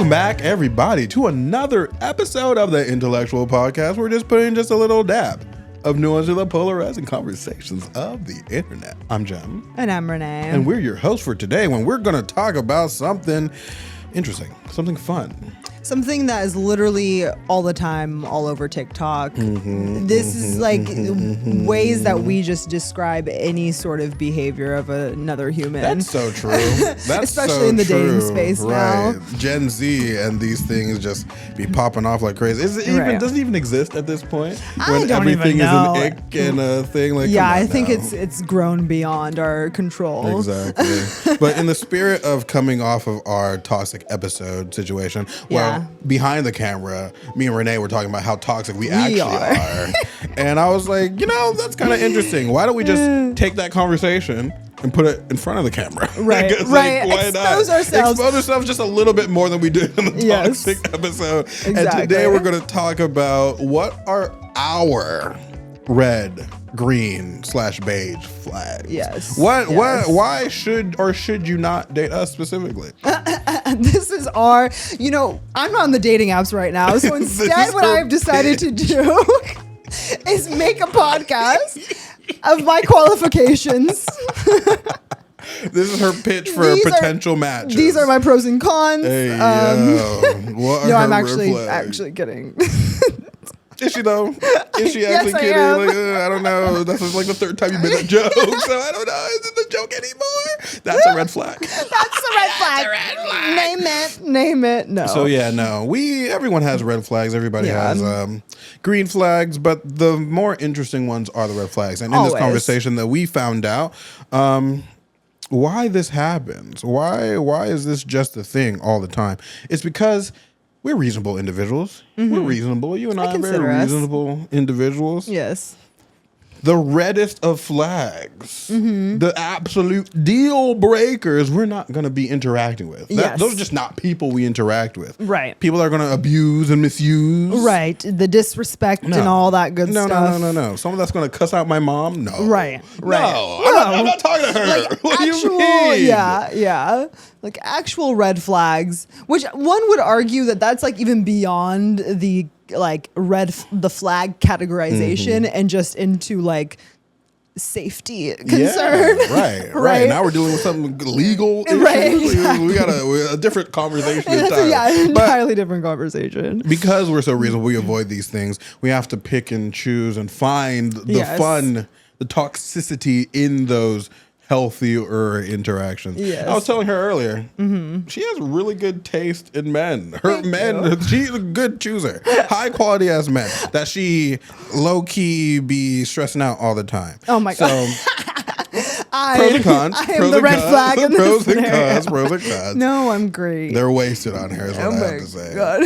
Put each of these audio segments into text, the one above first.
Welcome back, everybody, to another episode of the Intellectual Podcast. We're just putting just a little dab of nuance to the polarizing conversations of the internet. I'm Jem. And I'm Renee. And we're your hosts for today when we're going to talk about something interesting, something fun. Something that is literally all the time, all over TikTok. This is like ways that we just describe any sort of behavior of another human. That's so true. That's especially so in the true. dating space now. Gen Z and these things just be popping off like crazy. Is it even doesn't even exist at this point? I don't even know. Is an ick and a thing like. Yeah, I think it's grown beyond our control. Exactly. But in the spirit of coming off of our toxic episode situation, well, behind the camera, me and Renee were talking about how toxic we actually are. And I was like, that's kind of interesting. Why don't we just take that conversation and put it in front of the camera? Right, right. Why expose ourselves. Expose ourselves just a little bit more than we did in the toxic episode. Exactly. And today we're going to talk about what are our red, green / beige flags. Yes. Why should you not date us specifically? This is our, I'm not on the dating apps right now. So instead what I've decided to do is make a podcast of my qualifications. This is her pitch for a potential match. These are my pros and cons. Hey, what are no, her I'm red actually kidding. Is she though? Is she actually kidding? Like, I don't know. That's like the third time you made that joke, so I don't know. Is it the joke anymore? That's a red flag. That's a red flag. Name it. No. So no. Everyone has red flags. Everybody has green flags, but the more interesting ones are the red flags. And in this conversation that we found out, why this happens. Why is this just a thing all the time? It's because we're reasonable individuals. We're reasonable. You and I are very reasonable individuals. Yes. The reddest of flags, the absolute deal breakers, we're not going to be interacting with. Those are just not people we interact with. Right. People are going to abuse and misuse. Right. The disrespect and all that good stuff. No. Someone that's going to cuss out my mom? No. Right. No. I'm not talking to her. Like what actual, do you mean? Yeah. Like actual red flags, which one would argue that's like even beyond the the flag categorization and just into like safety concern. Yeah, right. Now we're dealing with something legal issues. Right, exactly. We got a different conversation. Entirely different conversation. Because we're so reasonable, we avoid these things. We have to pick and choose and find the fun, the toxicity in those healthier interactions. Yes. I was telling her earlier, she has really good taste in men. She's a good chooser. High quality ass men that she low key be stressing out all the time. Oh my God. Pros and cons. I am the red flag in this scenario. Pros and cons. No, I'm great. They're wasted on her is what I have to say. God.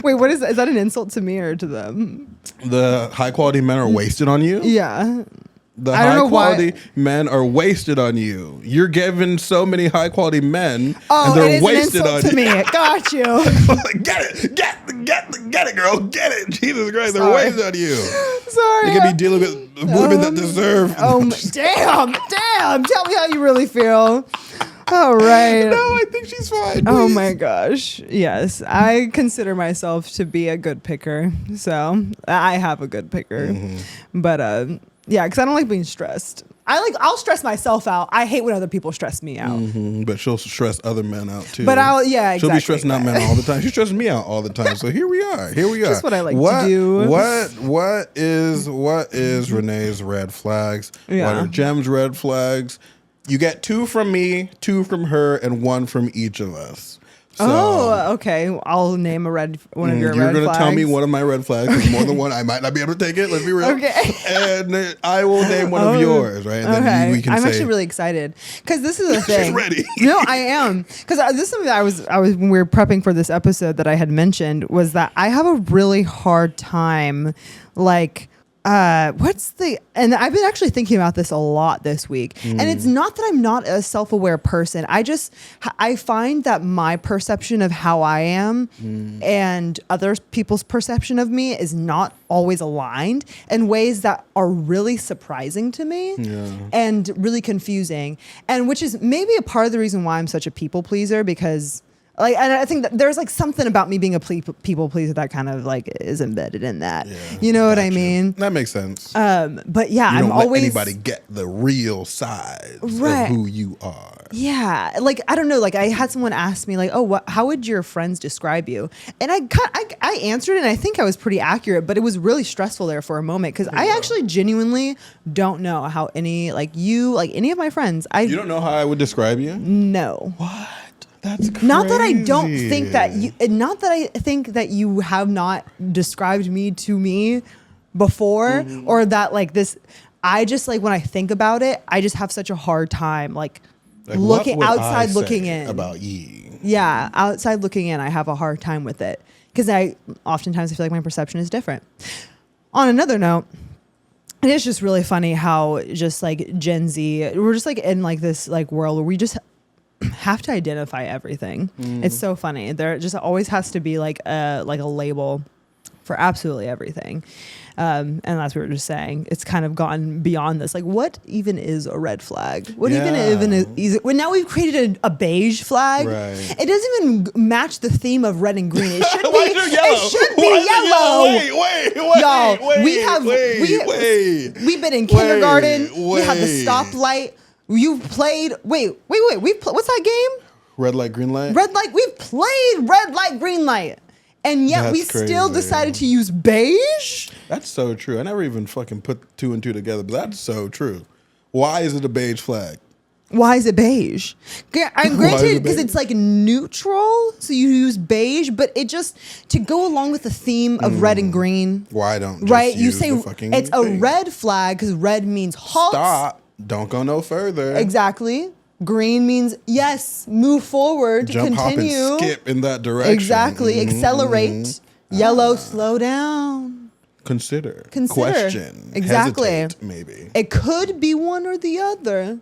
Wait, what is that? Is that an insult to me or to them? The high quality men are wasted on you? Yeah. The high quality men are wasted on you. You're given so many high quality men, and they're wasted on you. To me, got you. Get it, girl, get it. Jesus Christ, they're wasted on you. Sorry, you can be dealing with women that deserve. Damn! Tell me how you really feel. All right. No, I think she's fine. Please. Oh my gosh. Yes. I consider myself to be a good picker. So I have a good picker. But because I don't like being stressed. I'll stress myself out. I hate when other people stress me out. But she'll stress other men out too. But exactly. She'll be stressing out men all the time. She stresses me out all the time. So here we are. Just what I like to do. What is Renee's red flags? Yeah. What are Jem's red flags? You get 2 from me, 2 from her, and 1 from each of us. So, okay. I'll name one of your red flags. You're going to tell me one of my red flags. There's more than one. I might not be able to take it. Let's be real. Okay. And I will name one of yours, right? And then we can I'm actually really excited because this is a thing. She's ready. No, I am. Because this is something that I was when we were prepping for this episode that I had mentioned was that I have a really hard time and I've been actually thinking about this a lot this week. And it's not that I'm not a self-aware person. I find that my perception of how I am and other people's perception of me is not always aligned in ways that are really surprising to me and really confusing. And which is maybe a part of the reason why I'm such a people pleaser, because like, and I think that there's like something about me being a people pleaser that kind of like is embedded in that. Yeah, you know what I mean? That makes sense. But yeah, you don't I'm always let anybody get the real size of who you are. Yeah, like I don't know. Like I had someone ask me, like, "Oh, how would your friends describe you?" And I answered it, and I think I was pretty accurate, but it was really stressful there for a moment because I actually genuinely don't know how any any of my friends. You don't know how I would describe you? No. What? That's crazy. Not that I don't think that you, not that I think that you have not described me to me before, or that like this. I just like when I think about it, I just have such a hard time like looking outside, looking in about you. Yeah, outside looking in, I have a hard time with it because oftentimes I feel like my perception is different. On another note, it is just really funny how just like Gen Z, we're just like in like this like world where we just have to identify everything. It's so funny. There just always has to be like a label for absolutely everything. And that's what we were just saying. It's kind of gone beyond this. Like, what even is a red flag? What even is it? Well, now we've created a beige flag. Right. It doesn't even match the theme of red and green. It should be yellow? It should be yellow. Wait. We've been in kindergarten. We had the stoplight. You've played. Wait. What's that game? Red light, green light. Red light. We've played red light, green light, and yet we still decided to use beige. That's so true. I never even fucking put two and two together, but that's so true. Why is it a beige flag? Why is it beige? I'm granted because it's like neutral, so you use beige, but it just to go along with the theme of red and green. Why don't just right? You use say the fucking it's a beige. red flag because red means halt. Stop. Don't go no further. Exactly. Green means yes, move forward, jump, continue. hop, and skip in that direction. Exactly. Accelerate. Yellow, slow down. Consider. Question. Exactly. Hesitate, maybe. It could be one or the other,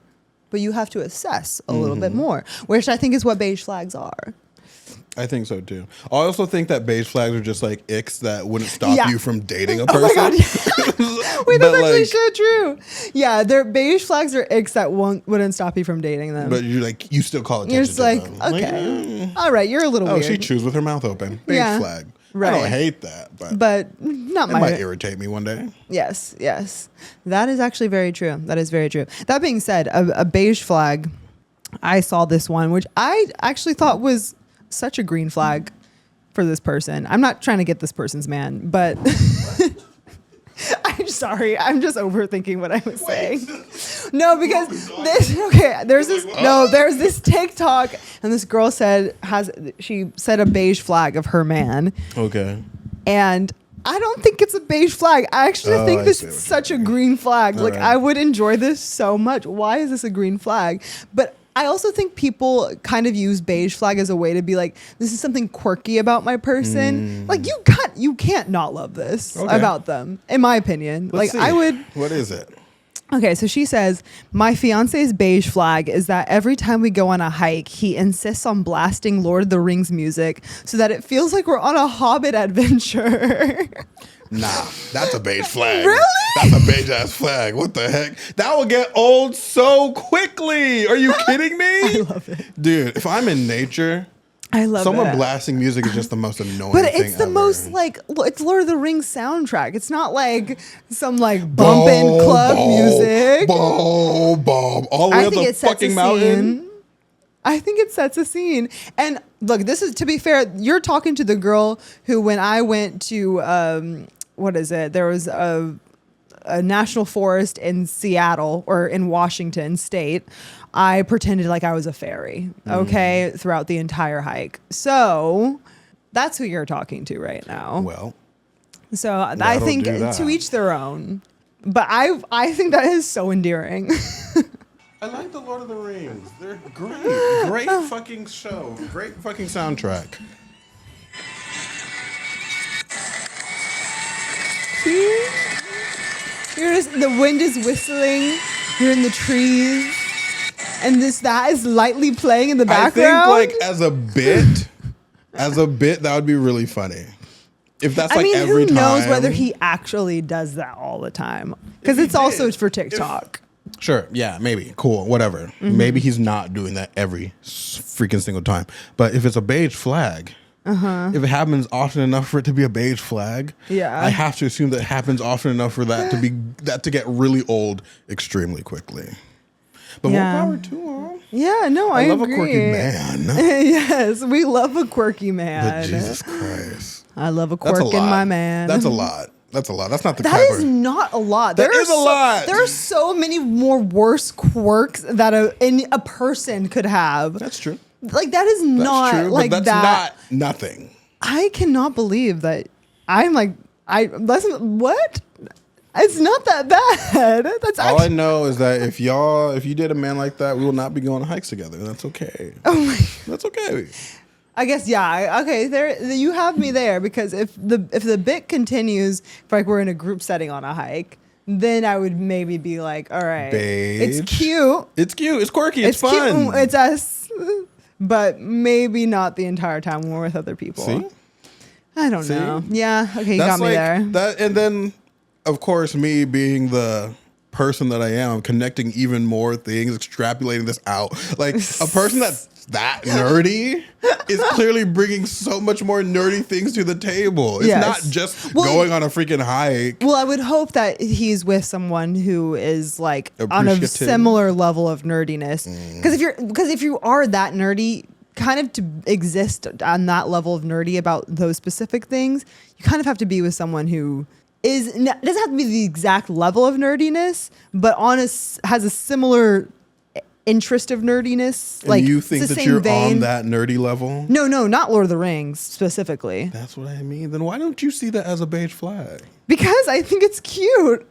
but you have to assess a little bit more, which I think is what beige flags are. I think so too. I also think that beige flags are just like icks that wouldn't stop you from dating a person. Oh my God. Wait, that's actually so true. Yeah, their beige flags are icks that wouldn't stop you from dating them. But you still call attention You're just to like, them. okay, all right, you're a little weird. Oh, she chews with her mouth open. Beige flag. Right. I don't hate that, but not it might irritate me one day. Yes. That is actually very true. That is very true. That being said, a beige flag, I saw this one, which I actually thought was such a green flag for this person. I'm not trying to get this person's man, but I'm sorry. I'm just overthinking what I was saying. No, because there's this TikTok and this girl she said a beige flag of her man. Okay. And I don't think it's a beige flag. I actually think this is such a green flag. Like I would enjoy this so much. Why is this a green flag? But I also think people kind of use beige flag as a way to be like, this is something quirky about my person. Like you can't not love this about them, in my opinion. Let's see. I would. What is it? Okay, so she says, my fiance's beige flag is that every time we go on a hike, he insists on blasting Lord of the Rings music so that it feels like we're on a Hobbit adventure. Nah, that's a beige flag. Really? That's a beige ass flag. What the heck? That will get old so quickly. Are you kidding me? I love it. Dude, if I'm in nature, I love someone blasting music is just the most annoying thing But it's the ever. most like, it's Lord of the Rings soundtrack. It's not like some like bumping club music. All the way up the fucking mountain. I think it sets a scene. And look, this is, to be fair, you're talking to the girl who, when I went to, there was a national forest in Seattle or in Washington State. I pretended like I was a fairy, throughout the entire hike. So that's who you're talking to right now. Well, so I think to each their own. But I think that is so endearing. I like the Lord of the Rings. They're great. Great fucking show. Great fucking soundtrack. The wind is whistling. You're in the trees. And that is lightly playing in the background. I think, like, as a bit, that would be really funny. If that's like every time. Who knows whether he actually does that all the time? Because it's also for TikTok. Sure. Yeah, maybe. Cool. Whatever. Mm-hmm. Maybe he's not doing that every freaking single time. But if it's a beige flag, if it happens often enough for it to be a beige flag, I have to assume that it happens often enough for that to get really old extremely quickly. But more power to him. Yeah, no, I love agree. A quirky man. Yes, we love a quirky man. But Jesus Christ. I love a quirk in my man. That's a lot. That's a lot. That's not the That is not a lot. That is a lot. There are so many more worse quirks that a person could have. That's true. Like that is not true, like but that. That's not nothing. I cannot believe that I'm like that's what? It's not that bad. That's all I know is that if you did a man like that, we will not be going on hikes together. That's okay. Oh my God. That's okay. I guess okay. There you have me there because if the bit continues, if like we're in a group setting on a hike, then I would maybe be like, all right, beige. It's cute. It's cute. It's quirky. It's fun. Cute. It's us, but maybe not the entire time when we're with other people. See? I don't know. Yeah. Okay, you got me there. And then, of course, me being the person that I am, I'm connecting even more things, extrapolating this out. Like a person that's that nerdy is clearly bringing so much more nerdy things to the table. It's not just going on a freaking hike. Well, I would hope that he's with someone who is like on a similar level of nerdiness. Because if you are that nerdy, kind of to exist on that level of nerdy about those specific things, you kind of have to be with someone who doesn't have to be the exact level of nerdiness, but has a similar interest of nerdiness. And like you think that you're on that nerdy level? No, not Lord of the Rings specifically. That's what I mean. Then why don't you see that as a beige flag? Because I think it's cute.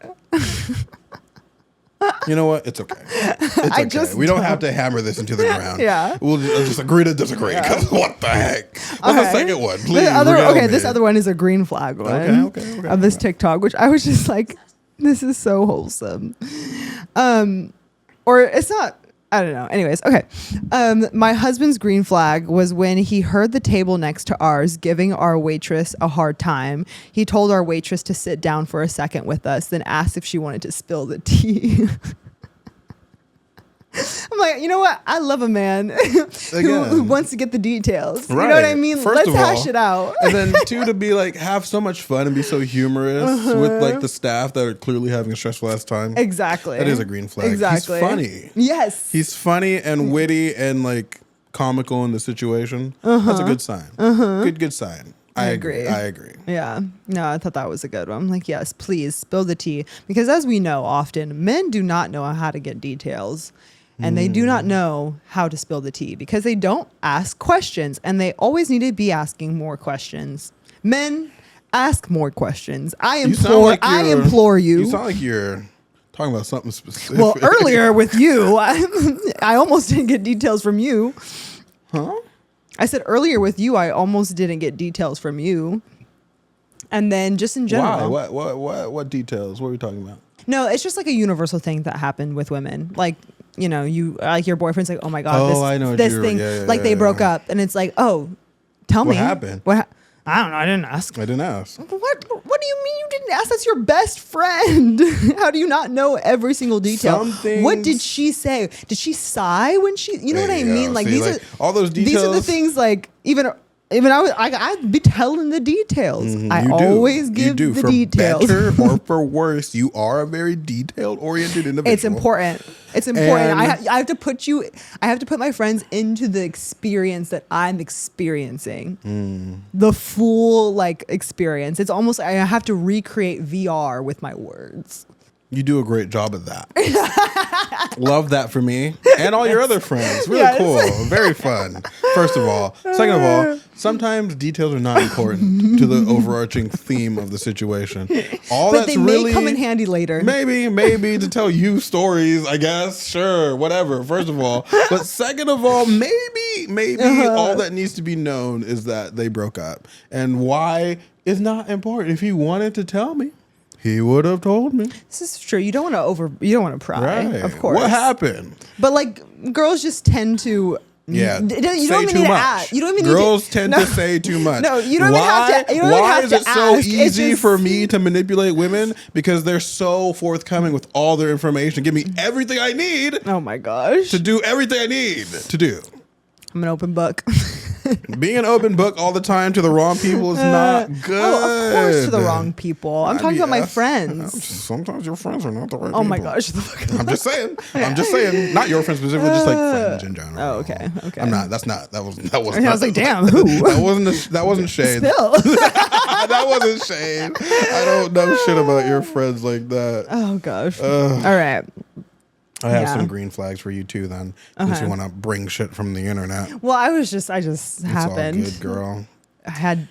You know what? It's okay. It's okay. We don't have to hammer this into the ground. Yeah. We'll just agree to disagree. Because what the heck? What's the second one? Please. This other one is a green flag one. Okay. Of this TikTok, which I was just like, this is so wholesome. Or it's not. I don't know. Anyways, okay. My husband's green flag was when he heard the table next to ours giving our waitress a hard time. He told our waitress to sit down for a second with us, then asked if she wanted to spill the tea. I'm like, you know what? I love a man who wants to get the details. Right. You know what I mean? Let's hash it out. And then two, to be like, have so much fun and be so humorous with like the staff that are clearly having a stressful ass time. Exactly. That is a green flag. Exactly. He's funny. Yes. He's funny and witty and like comical in the situation. That's a good sign. Good sign. I agree. Yeah. No, I thought that was a good one. I'm like, yes, please spill the tea. Because as we know, often men do not know how to get details. And they do not know how to spill the tea because they don't ask questions and they always need to be asking more questions. Men, ask more questions. I implore you. You sound like you're talking about something specific. Well, earlier with you, I almost didn't get details from you. Huh? I said earlier with you, I almost didn't get details from you. And then just in general. Why? What details? What are we talking about? No, it's just like a universal thing that happened with women. Like, you know, you like your boyfriend's like, oh my God, this thing, they broke up. And it's like, oh, tell me. What happened? I don't know. I didn't ask. I didn't ask. What do you mean you didn't ask? That's your best friend. How do you not know every single detail? What did she say? Did she sigh when she, you know what I mean? Like these are all those details. These are the things like even I'd be telling the details. I always give the details. For better or for worse, you are a very detailed-oriented individual. It's important. I have to put my friends into the experience that I'm experiencing. The full like experience. It's almost I have to recreate VR with my words. You do a great job of that. Love that for me and all your other friends. Really cool. Very fun. First of all. Second of all, sometimes details are not important to the overarching theme of the situation. But they may come in handy later. Maybe to tell you stories, I guess. Sure, whatever. First of all. But second of all, maybe all that needs to be known is that they broke up. And why is not important. If he wanted to tell me, He would have told me. This is true. You don't want to pry, Right. of course. What happened? But like girls just tend to. Yeah, you don't say even too need to much. ask. You don't even Girls need to, tend to say too much. No, you don't even have to. You don't even Why have is to it so ask. It's easy just- for me to manipulate women? Because they're so forthcoming with all their information. Give me everything I need Oh my gosh! to do everything I need to do. I'm an open book. Being an open book all the time to the wrong people is not good. Oh, of course, to the wrong people. I'm talking about my friends. Sometimes your friends are not the right Oh my people. gosh! The fuck. I'm just saying. I'm just saying. Not your friends specifically, just like friends in general. Oh, okay. Okay. I'm not. That's not. That wasn't. I was like, damn, who? That wasn't shade. Bill. That wasn't shade. I don't know shit about your friends like that. Oh gosh. All right. I have Yeah. some green flags for you too. Then, since you want to bring shit from the internet, Well, I just it's happened. all good, girl. I had.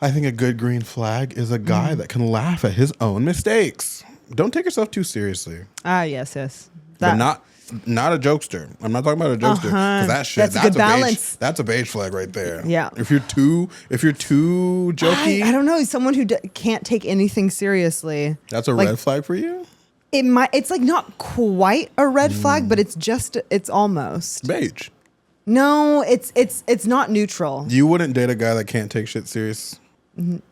I think a good green flag is a guy that can laugh at his own mistakes. Don't take yourself too seriously. Yes. But not a jokester. I'm not talking about a jokester. 'Cause that shit, That's a good balance. That's a beige flag right there. Yeah. If you're too jokey, I don't know. Someone who can't take anything seriously. that's a like, red flag for you. It's like not quite a red flag, but it's almost. Beige. No, it's not neutral. You wouldn't date a guy that can't take shit serious.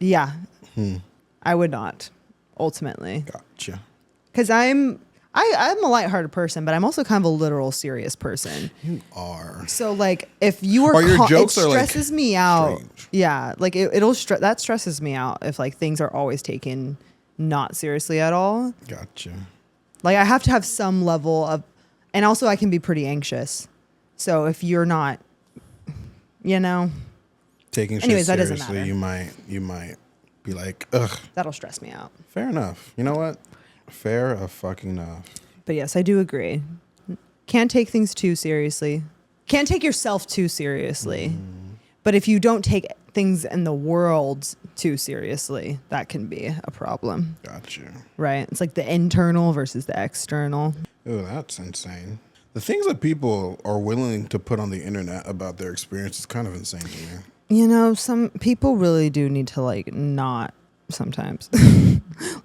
Yeah. I would not, ultimately. Gotcha. Because I'm a lighthearted person, but I'm also kind of a literal serious person. You are. So like if you are Or your jokes it are, like, stresses me out. strange. Yeah, like that stresses me out if like things are always taken not seriously at all. Gotcha. Like I have to have some level of, and also I can be pretty anxious. So if you're not, Taking shit Anyways, that seriously, doesn't matter. you might be like, ugh. that'll stress me out. Fair enough. You know what? Fair fucking enough. But yes, I do agree. Can't take things too seriously. Can't take yourself too seriously. But if you don't take things in the world too seriously, that can be a problem, Gotcha. right? It's like the internal versus the external. Oh, that's insane. The things that people are willing to put on the internet about their experience is kind of insane to me. Some people really do need to like not sometimes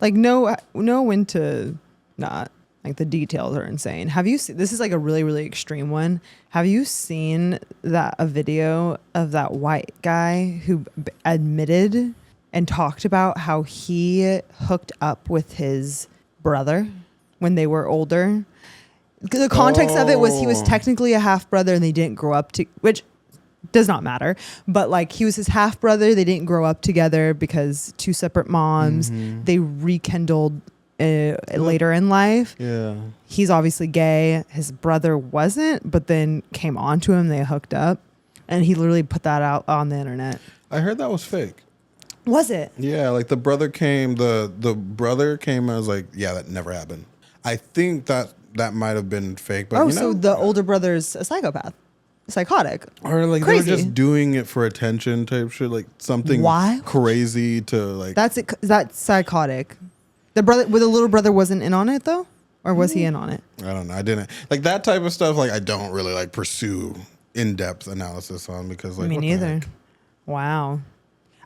like know when to not. Like the details are insane. Have you seen, this is like a really, really extreme one. Have you seen a video of that white guy who admitted and talked about how he hooked up with his brother when they were older? The context of it was he was technically a half brother and they didn't grow up which does not matter. But like he was his half brother. They didn't grow up together because two separate moms. They rekindled later in life. Yeah. He's obviously gay. His brother wasn't, but then came on to him. They hooked up, and he literally put that out on the internet. I heard that was fake. Was it? Yeah, like the brother came and was like, yeah, that never happened. I think that might have been fake, but So the older brother's a psychopath, psychotic. or like Crazy. they were just doing it for attention type shit, like something Why? crazy to like. That's psychotic. The little brother wasn't in on it though, or was he in on it? I don't know. I didn't like that type of stuff. Like I don't really like pursue in-depth analysis on because like Me what the neither. heck? Wow.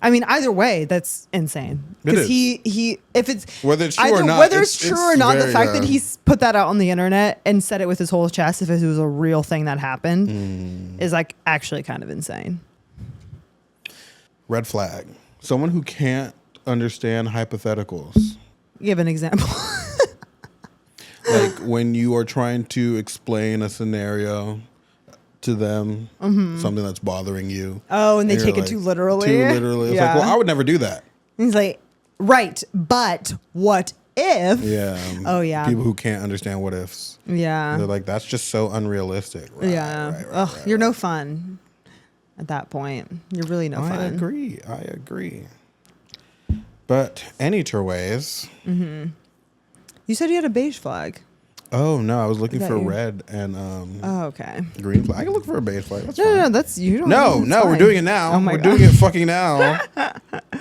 I mean, either way, that's insane. It Because is. he, if it's Whether it's true or not, whether it's true or not, the very, fact that he's put that out on the internet and said it with his whole chest, if it was a real thing that happened, is like actually kind of insane. Red flag. Someone who can't understand hypotheticals. Give an example. Like when you are trying to explain a scenario to them, something that's bothering you. Oh, and they you're take it like, too literally. Too literally. It's like, well, I would never do that. He's like, right, but what if? Yeah. Oh, yeah. People who can't understand what ifs. Yeah. They're like, that's just so unrealistic. Right, Yeah. right, Ugh, you're no fun at that point. You're really no I fun. agree. But anyways. You said you had a beige flag. Oh no, I was looking Is that for you? red and Oh, okay. green flag. I can look for a beige flag. That's No, fine. no, that's you. Don't No, that's we're fine. doing it now. Oh my We're God. doing it fucking now.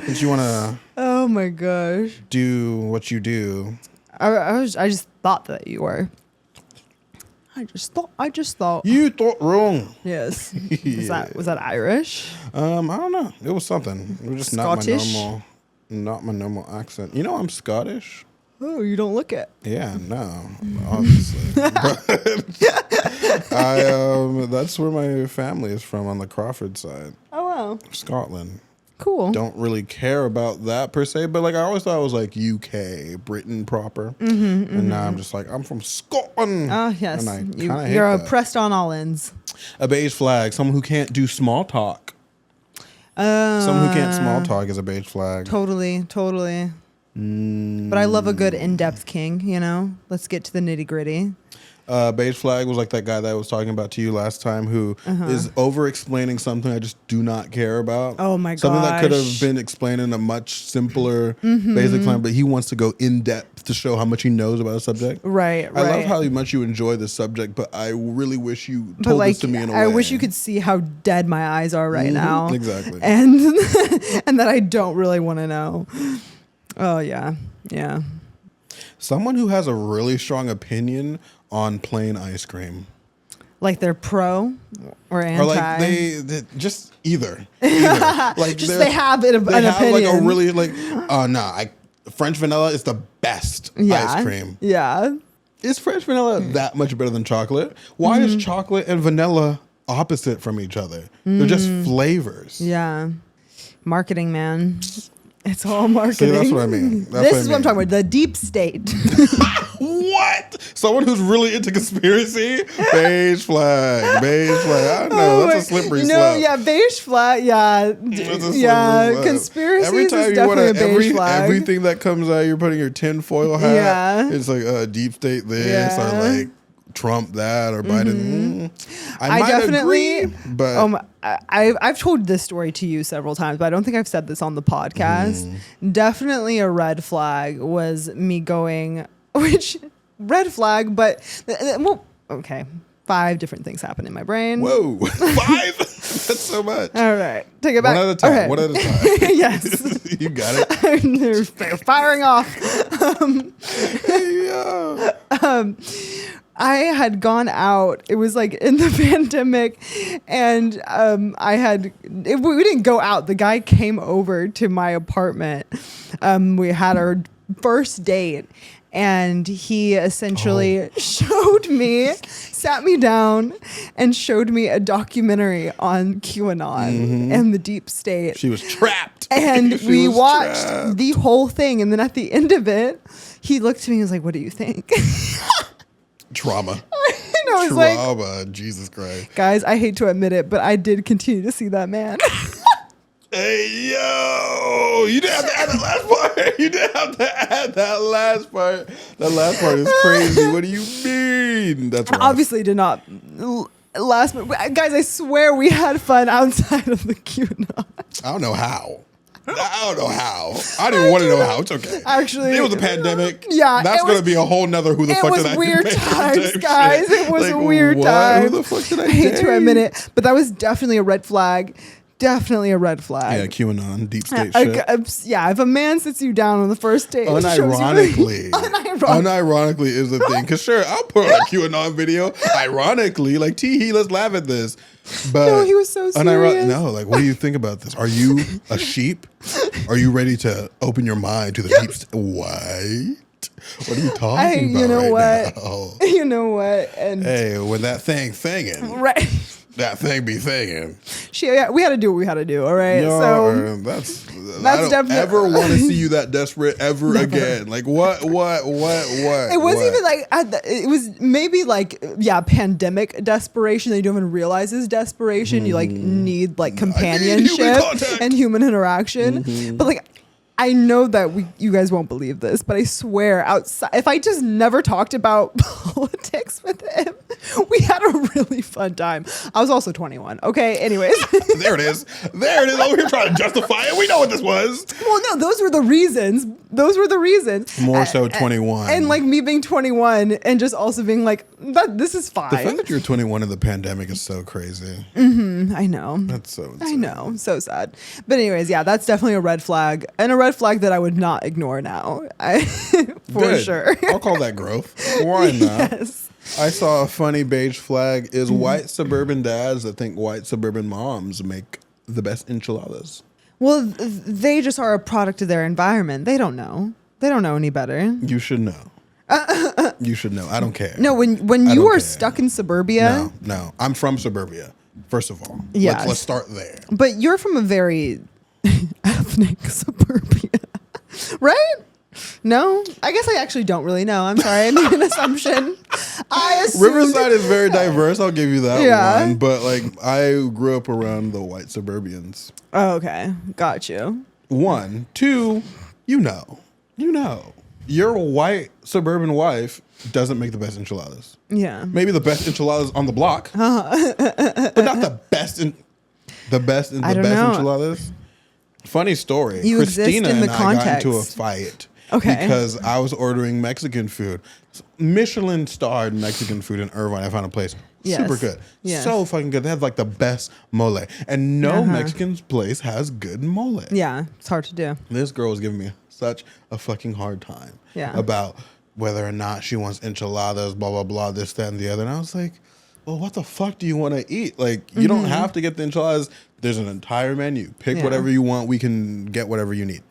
Since you want to Oh my gosh. do what you do. I just thought that you were. I just thought. You thought wrong. Yes. Yeah. Was that Irish? I don't know. It was something. It was just Scottish? not my normal. Not my normal accent. You know, I'm Scottish. Oh, you don't look it. Yeah, no, obviously. But that's where my family is from, on the Crawford side. Oh, wow. Scotland. Cool. Don't really care about that per se, but like I always thought it was like UK, Britain proper. And now I'm just like, I'm from Scotland. Oh, yes. And I kind of hate you're that. oppressed on all ends. A beige flag, someone who can't do small talk. Someone who can't small talk is a beige flag. Totally. But I love a good in-depth king, you know? Let's get to the nitty-gritty. Beige flag was like that guy that I was talking about to you last time who is over-explaining something I just do not care about. Oh, my gosh. Something that could have been explained in a much simpler basic plan, but he wants to go in-depth to show how much he knows about a subject. Right. I love how much you enjoy the subject, but I really wish you told this to me in a way. I wish you could see how dead my eyes are right now. Exactly. And and that I don't really want to know. Oh, yeah. Yeah. Someone who has a really strong opinion on plain ice cream. Like they're pro or anti? Or like they just either. Like just they have an opinion. Like a really like, French vanilla is the best ice cream. Yeah. Is French vanilla that much better than chocolate? Why is chocolate and vanilla opposite from each other? They're just flavors. Yeah. Marketing, man. It's all marketing. See, that's what I mean. This is what I'm talking about. The deep state. What? Someone who's really into conspiracy? Beige flag. I don't know. That's a slippery slope. No, yeah, beige flag. Yeah. Yeah. Conspiracy is definitely a beige flag. Everything that comes out, you're putting your tinfoil hat. Yeah. It's like deep state this or like Trump that or Biden. I definitely agree, but I've told this story to you several times, but I don't think I've said this on the podcast. Definitely a red flag was me going, which red flag, but well, okay. 5 different things happen in my brain. Whoa, 5? That's so much. All right, take it back. One at a time. Okay. One at a time. Yes, you got it. They're firing off. I had gone out. It was like in the pandemic, and we didn't go out. The guy came over to my apartment. We had our first date, and he essentially sat me down and showed me a documentary on QAnon and the deep state. She was trapped. And we watched the whole thing. And then at the end of it, he looked at me and was like, "What do you think?" Trauma. And I was like, Jesus Christ. Guys, I hate to admit it, but I did continue to see that man. Hey, yo, you didn't have to add that last part. You didn't have to add that last part. That last part is crazy. What do you mean? That's rough. Obviously did not last, but guys, I swear we had fun outside of the QAnon. I don't know how. I didn't want to know how. It's okay. Actually, it was a pandemic. Yeah, that's going to be a whole nother who the fuck did I It was weird times, guys. It was a weird time. Who the fuck did I hate to admit it, but that was definitely a red flag. Definitely a red flag. Yeah, QAnon, deep state shit. If a man sits you down on the first date, unironically is the thing. Because sure, I'll put on a QAnon video. Ironically, like tee, let's laugh at this. But no, he was so serious. No, like, what do you think about this? Are you a sheep? Are you ready to open your mind to the deep state? What are you talking about? Now? You know what? And hey, when that thing thinging, right? That thing be thinking. We had to do what we had to do. All right. So that's I don't ever want to see you that desperate ever again. Like what? It wasn't even like it was maybe like pandemic desperation that you don't even realize is desperation. You like need like companionship and human interaction. But like I know that you guys won't believe this, but I swear outside, if I just never talked about politics with him, we had a really fun time. I was also 21. Okay. Anyways. There it is. Over here trying to justify it. We know what this was. Well, no, those were the reasons. More so 21. And like me being 21 and just also being like, this is fine. The fact that you're 21 in the pandemic is so crazy. I know. That's so insane. I know. So sad. But anyways, yeah, that's definitely a red flag. And a red flag that I would not ignore now. For sure. I'll call that growth. Why not? Yes. I saw a funny beige flag is white suburban dads that think white suburban moms make the best enchiladas. Well, they just are a product of their environment. They don't know. They don't know any better. You should know. You should know. I don't care. No, when you are stuck in suburbia. No. I'm from suburbia, first of all. Yes. Let's start there. But you're from a very ethnic suburbia, right? No? I guess I actually don't really know. I'm sorry. I made an assumption. I assumed. Riverside is very diverse. I'll give you that one. But like, I grew up around the white suburbians. Oh, okay. Got you. 1, 2, you know. Your white suburban wife doesn't make the best enchiladas. Yeah. Maybe the best enchiladas on the block, but not the best enchiladas. Funny story. You Christina exist in the and I context. got into a fight Okay. because I was ordering Mexican food, Michelin starred Mexican food in Irvine. I found a place super good, so fucking good. They have like the best mole, and no Mexican place has good mole. Yeah, it's hard to do. This girl was giving me such a fucking hard time about whether or not she wants enchiladas, blah, blah, blah, this, that, and the other. And I was like, well, what the fuck do you want to eat? Like, you don't have to get the enchiladas. There's an entire menu. Pick whatever you want. We can get whatever you need.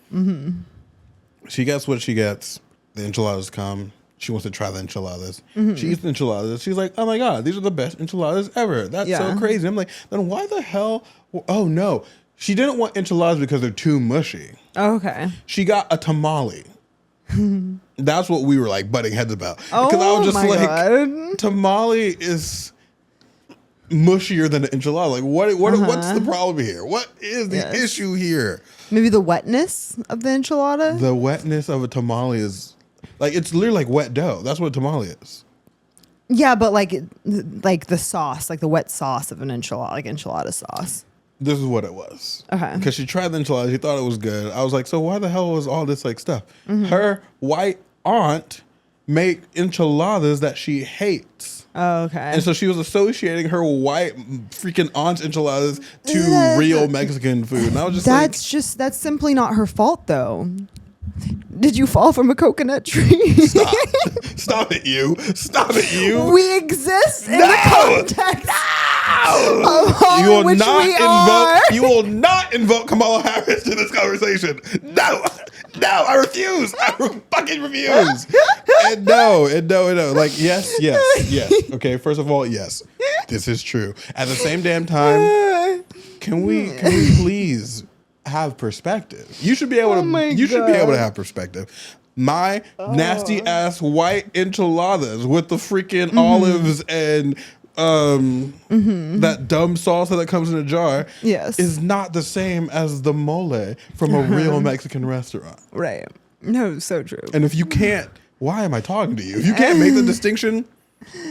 She gets what she gets. The enchiladas come. She wants to try the enchiladas. She eats the enchiladas. She's like, oh my God, these are the best enchiladas ever. That's so crazy. I'm like, then why the hell? Oh no. She didn't want enchiladas because they're too mushy. Oh, okay. She got a tamale. That's what we were like butting heads about. Because I was just like, God. Tamale is mushier than an enchilada. Like, what's the problem here? What is the issue here? Maybe the wetness of the enchilada? The wetness of a tamale is like, it's literally like wet dough. That's what a tamale is. Yeah, but like the sauce, like the wet sauce of an enchilada, like enchilada sauce. This is what it was. Okay. Because she tried the enchilada. She thought it was good. I was like, so why the hell was all this like stuff? Her white aunt make enchiladas that she hates. Oh, okay. And so she was associating her white freaking aunt's enchiladas to real Mexican food. And I was just that's simply not her fault though. Did you fall from a coconut tree? Stop it, you. Stop it, you. We exist in the context of You will which not we are. You will not invoke Kamala Harris to this conversation. No, I refuse. I fucking refuse. And no. Like, yes. Okay, first of all, yes, this is true. At the same damn time, can we please have perspective? You should be able to. You should be able to have perspective. My nasty ass white enchiladas with the freaking olives and that dumb salsa that comes in a jar is not the same as the mole from a real Mexican restaurant. Right. No, so true. And if you can't, why am I talking to you? If you can't make the distinction,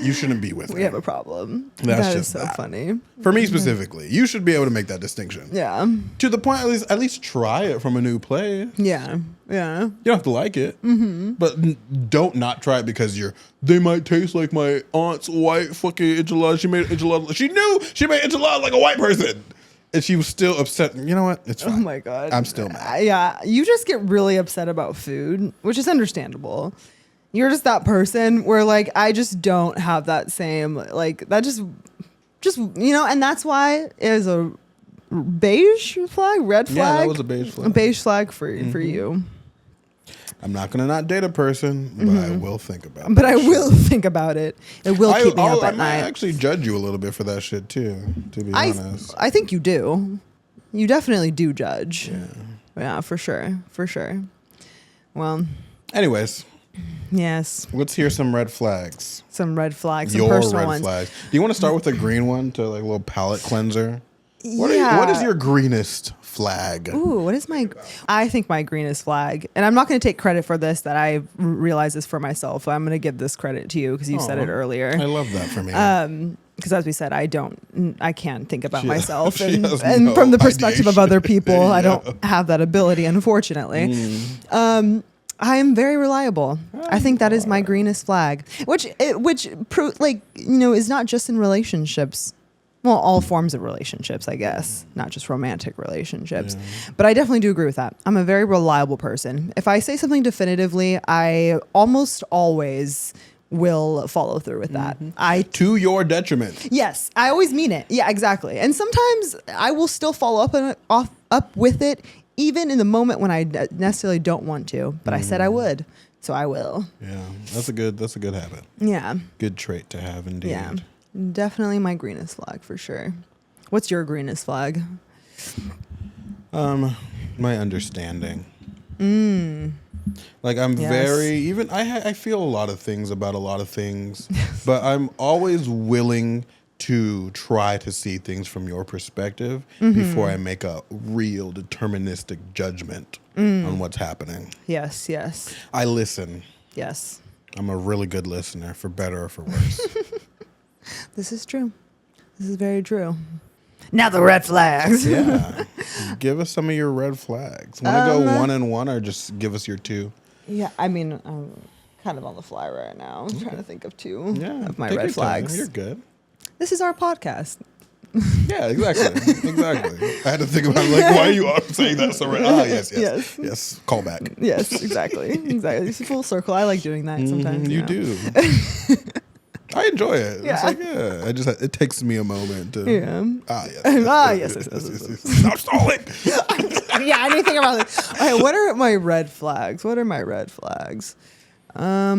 you shouldn't be with me. We have a problem. That's that just is so funny. For me specifically, you should be able to make that distinction. Yeah. To the point, at least try it from a new place. Yeah. You don't have to like it, but don't not try it because they might taste like my aunt's white fucking enchilada. She made enchilada. She knew she made enchilada like a white person, and she was still upset. You know what? It's fine. Oh my God. I'm still mad. Yeah. You just get really upset about food, which is understandable. You're just that person where like I just don't have that same like that just and that's why it is a beige flag, red flag. Yeah, that was a beige flag. A beige flag for you. I'm not gonna not date a person, but I will think about it. But I will think about it. It will keep me up at I night. might actually judge you a little bit for that shit too, to be honest. I think you do. You definitely do judge. Yeah, for sure. For sure. Well. Anyways. Yes. Let's hear some red flags. Some red flags. Some Your personal red ones. flags. Do you want to start with a green one to like a little palate cleanser? What is your greenest flag? Ooh, what is I think my greenest flag, and I'm not going to take credit for this, that I realize this for myself. I'm going to give this credit to you because you said it earlier. I love that for me. Because as we said, I can't think about myself. And no from the perspective of other people, I don't have that ability, unfortunately. I am very reliable. I think that is my greenest flag, which is not just in relationships. Well, all forms of relationships, I guess, not just romantic relationships. Yeah. But I definitely do agree with that. I'm a very reliable person. If I say something definitively, I almost always will follow through with that. To your detriment. Yes, I always mean it. Yeah, exactly. And sometimes I will still follow up with it, even in the moment when I necessarily don't want to. But I said I would, so I will. Yeah, that's a good habit. Yeah, Good trait to have, indeed. yeah, definitely my greenest flag for sure. What's your greenest flag? My understanding. Like I'm Yes. I feel a lot of things about a lot of things, but I'm always willing to try to see things from your perspective before I make a real deterministic judgment on what's happening. Yes, yes, I listen. yes. I'm a really good listener, for better or for worse. This is true. This is very true. Now the red flags. Yeah. Give us some of your red flags. Want to go 1 and 1 or just give us your 2? Yeah, I mean, I'm kind of on the fly right now. I'm trying to think of 2 of my take red your flags. time. You're good. This is our podcast. Yeah, exactly. Exactly. I had to think about like, why are you saying that so right? Ah, yes. Call back. Yes, exactly. Exactly. It's a full circle. I like doing that sometimes. You know. do. I enjoy it. Yeah. It's like, it takes me a moment to. Yeah. Yes. Stop stalling. Yeah, anything about it. Okay, what are my red flags? Oh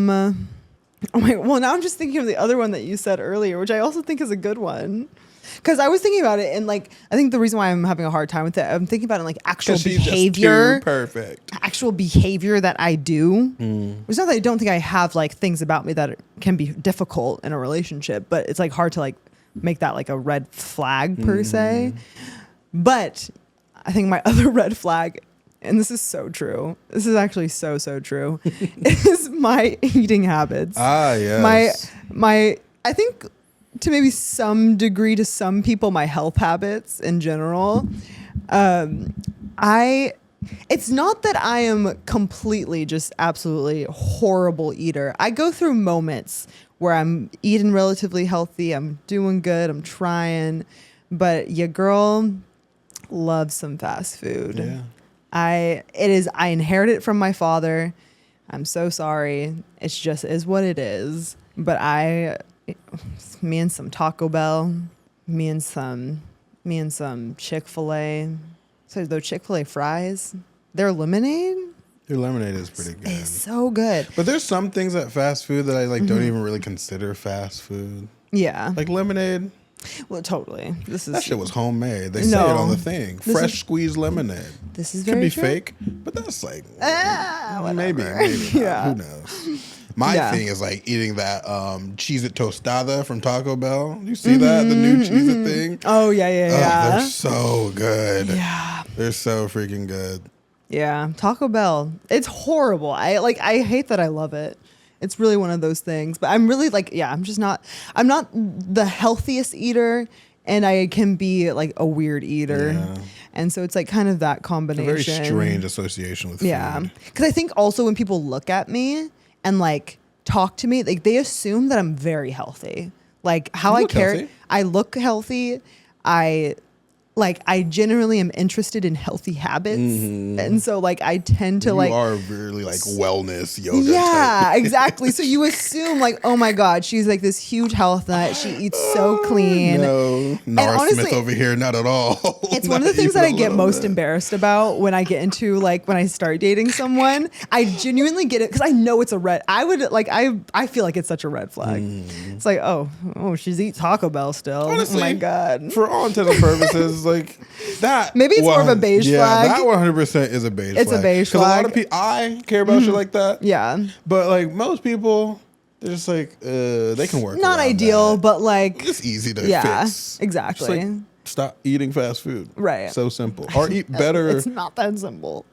my, well, now I'm just thinking of the other one that you said earlier, which I also think is a good one. Because I was thinking about it, and like, I think the reason why I'm having a hard time with it, I'm thinking about it in like actual behavior. Just too perfect. Actual behavior that I do. It's not that I don't think I have like things about me that can be difficult in a relationship, but it's like hard to like make that like a red flag per se. But I think my other red flag, and this is so true. This is actually so true. Is my eating habits. Ah, yes. My I think to maybe some degree to some people, my health habits in general. It's not that I am completely just absolutely horrible eater. I go through moments where I'm eating relatively healthy. I'm doing good. I'm trying, but your girl loves some fast food. Yeah. I inherited it from my father. I'm so sorry. It's just is what it is. But me and some Taco Bell, me and some Chick-fil-A. So those Chick-fil-A fries, their lemonade Your lemonade is pretty good. is so good. But there's some things at fast food that I like don't even really consider fast food. Yeah. Like lemonade. Well, totally. That shit was homemade. They say it on the thing. Fresh squeezed lemonade. This is Could very be true. fake, but that's like maybe. Yeah. Who knows? My thing is like eating that Cheez-It tostada from Taco Bell. You see that? The new Cheez-It thing? Oh, yeah. They're so good. Yeah. They're so freaking good. Yeah. Taco Bell. It's horrible. I hate that I love it. It's really one of those things. But I'm really like, I'm not the healthiest eater, and I can be like a weird eater. Yeah. And so it's like kind of that combination. It's a very strange association with food. Because I think also when people look at me and like talk to me, like they assume that I'm very healthy. Like how I carry, healthy. I look healthy. I generally am interested in healthy habits. And so like I tend to You are really like wellness yoga type. Yeah, exactly. So you assume like, oh my God, she's like this huge health nut. She eats so clean. No, Nara honestly, Smith over here, not at all. It's one of the things that I get most embarrassed about when I get into like when I start dating someone. I genuinely get it because I know it's a red. I would like I feel like it's such a red flag. It's like oh she's eating Taco Bell still. Honestly, oh my God. For all intents and purposes, like that. Maybe it's more of a beige flag. That 100% is a beige flag. It's a beige Because a lot flag. of people, I care about shit like that. Yeah. But like most people, they're just like, they can work. Not around ideal, that. but like It's easy to yeah, fix. exactly. Just like, stop eating fast food. Right. So simple. Or eat better. It's not that simple.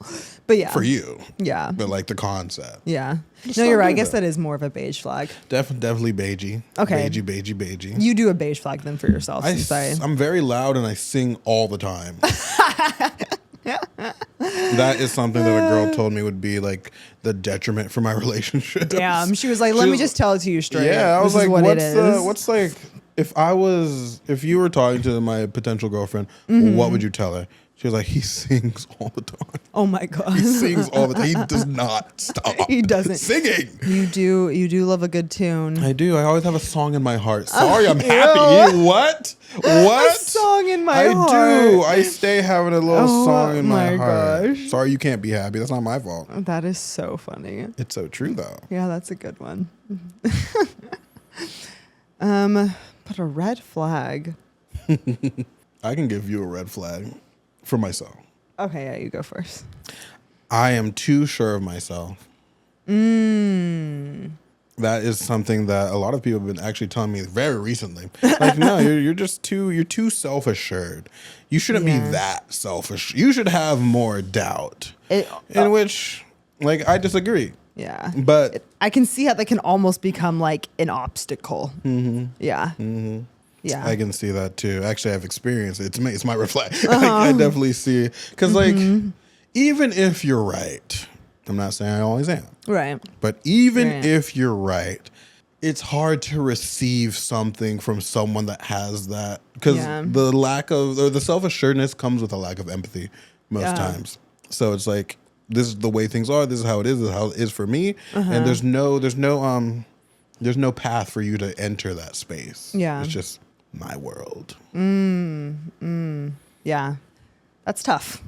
But yeah. For you. Yeah. But like the concept. Yeah. Just No, stop you're right. I doing guess that. that is more of a beige flag. Definitely beigey. Okay. Beigey. You do a beige flag then for yourself. I'm very loud and I sing all the time. That is something that a girl told me would be like the detriment for my relationship. Damn. She was like, let me just tell it to you straight. Yeah, I was This is like, what it is. what's like if you were talking to my potential girlfriend, what would you tell her? She was like, he sings all the time. Oh my God. He sings all the time. He does not stop. He doesn't. Singing. You do love a good tune. I do. I always have a song in my heart. Sorry, I'm happy. What? A song in my heart. I do. I stay having a little song in my heart. Gosh. Sorry you can't be happy. That's not my fault. That is so funny. It's so true though. Yeah, that's a good one. But a red flag. I can give you a red flag for myself. Okay, yeah, you go first. I am too sure of myself. That is something that a lot of people have been actually telling me very recently. Like, no, you're too self-assured. You shouldn't be that selfish. You should have more doubt. In which, like, I disagree. Yeah. But I can see how that can almost become like an obstacle. Yeah. Yeah. I can see that too. Actually, I've experienced it. It's my red flag. I definitely see it. Because, like, even if you're right, I'm not saying I always am. Right. But even if you're right, it's hard to receive something from someone that has that. Because the lack of, or the self-assuredness comes with a lack of empathy most times. So it's like, this is the way things are. This is how it is. This is how it is for me. And there's no path for you to enter that space. Yeah. It's just my world. Yeah. That's tough.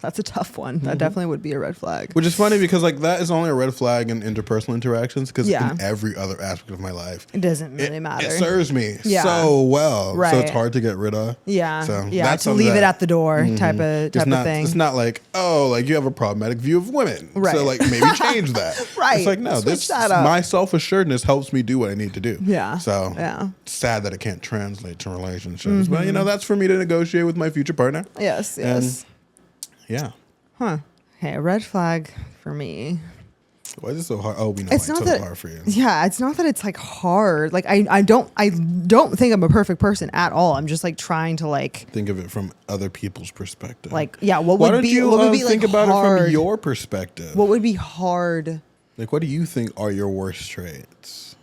That's a tough one. That definitely would be a red flag. Which is funny because, like, that is only a red flag in interpersonal interactions, because in every other aspect of my life, it doesn't really matter. It serves me so well. Right. So it's hard to get rid of. Yeah. So that's to leave it at the door type of thing. It's not like, oh, like, you have a problematic view of women. Right. So, like, maybe change that. Right. It's like, no, my self-assuredness helps me do what I need to do. Yeah. So it's sad that it can't translate to relationships. But, that's for me to negotiate with my future partner. Yes. Yes. Yeah. Huh. Hey, a red flag for me. Why is it so hard? Oh, we know it's why not it's so that, hard for you. Yeah, it's not that it's like hard. Like I don't think I'm a perfect person at all. I'm just like trying to like think of it from other people's perspective. Like, yeah, what Why would don't be you what would be think like about hard? it from your perspective? What would be hard? Like, what do you think are your worst traits?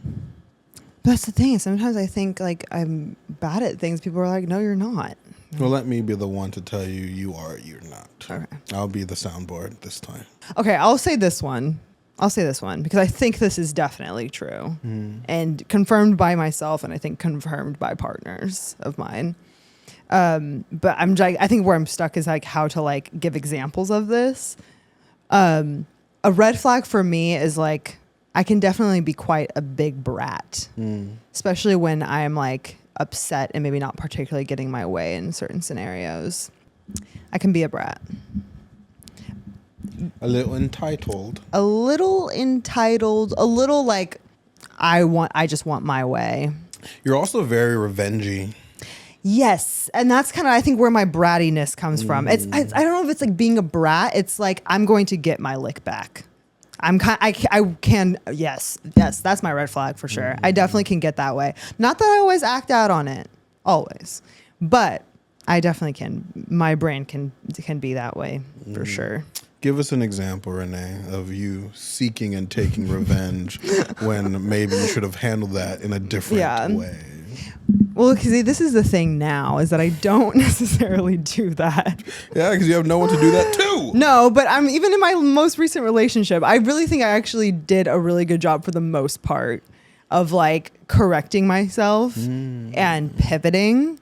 That's the thing. Sometimes I think like I'm bad at things. People are like, no, you're not. Well, let me be the one to tell you you are, you're not. Okay. I'll be the soundboard this time. Okay, I'll say this one because I think this is definitely true and confirmed by myself, and I think confirmed by partners of mine. But I think where I'm stuck is like how to like give examples of this. A red flag for me is like, I can definitely be quite a big brat, especially when I'm like upset and maybe not particularly getting my way in certain scenarios. I can be a brat. A little entitled. A little like I just want my way. You're also very revengey. Yes, and that's kind of I think where my brattiness comes from. I don't know if it's like being a brat. It's like I'm going to get my lick back. Yes, that's my red flag for sure. I definitely can get that way. Not that I always act out on it, always, but I definitely can. My brain can be that way for sure. Give us an example, Renee, of you seeking and taking revenge when maybe you should have handled that in a different way. Well, because this is the thing now, is that I don't necessarily do that. Yeah, because you have no one to do that too. No, but I'm even in my most recent relationship, I really think I actually did a really good job for the most part of like correcting myself and pivoting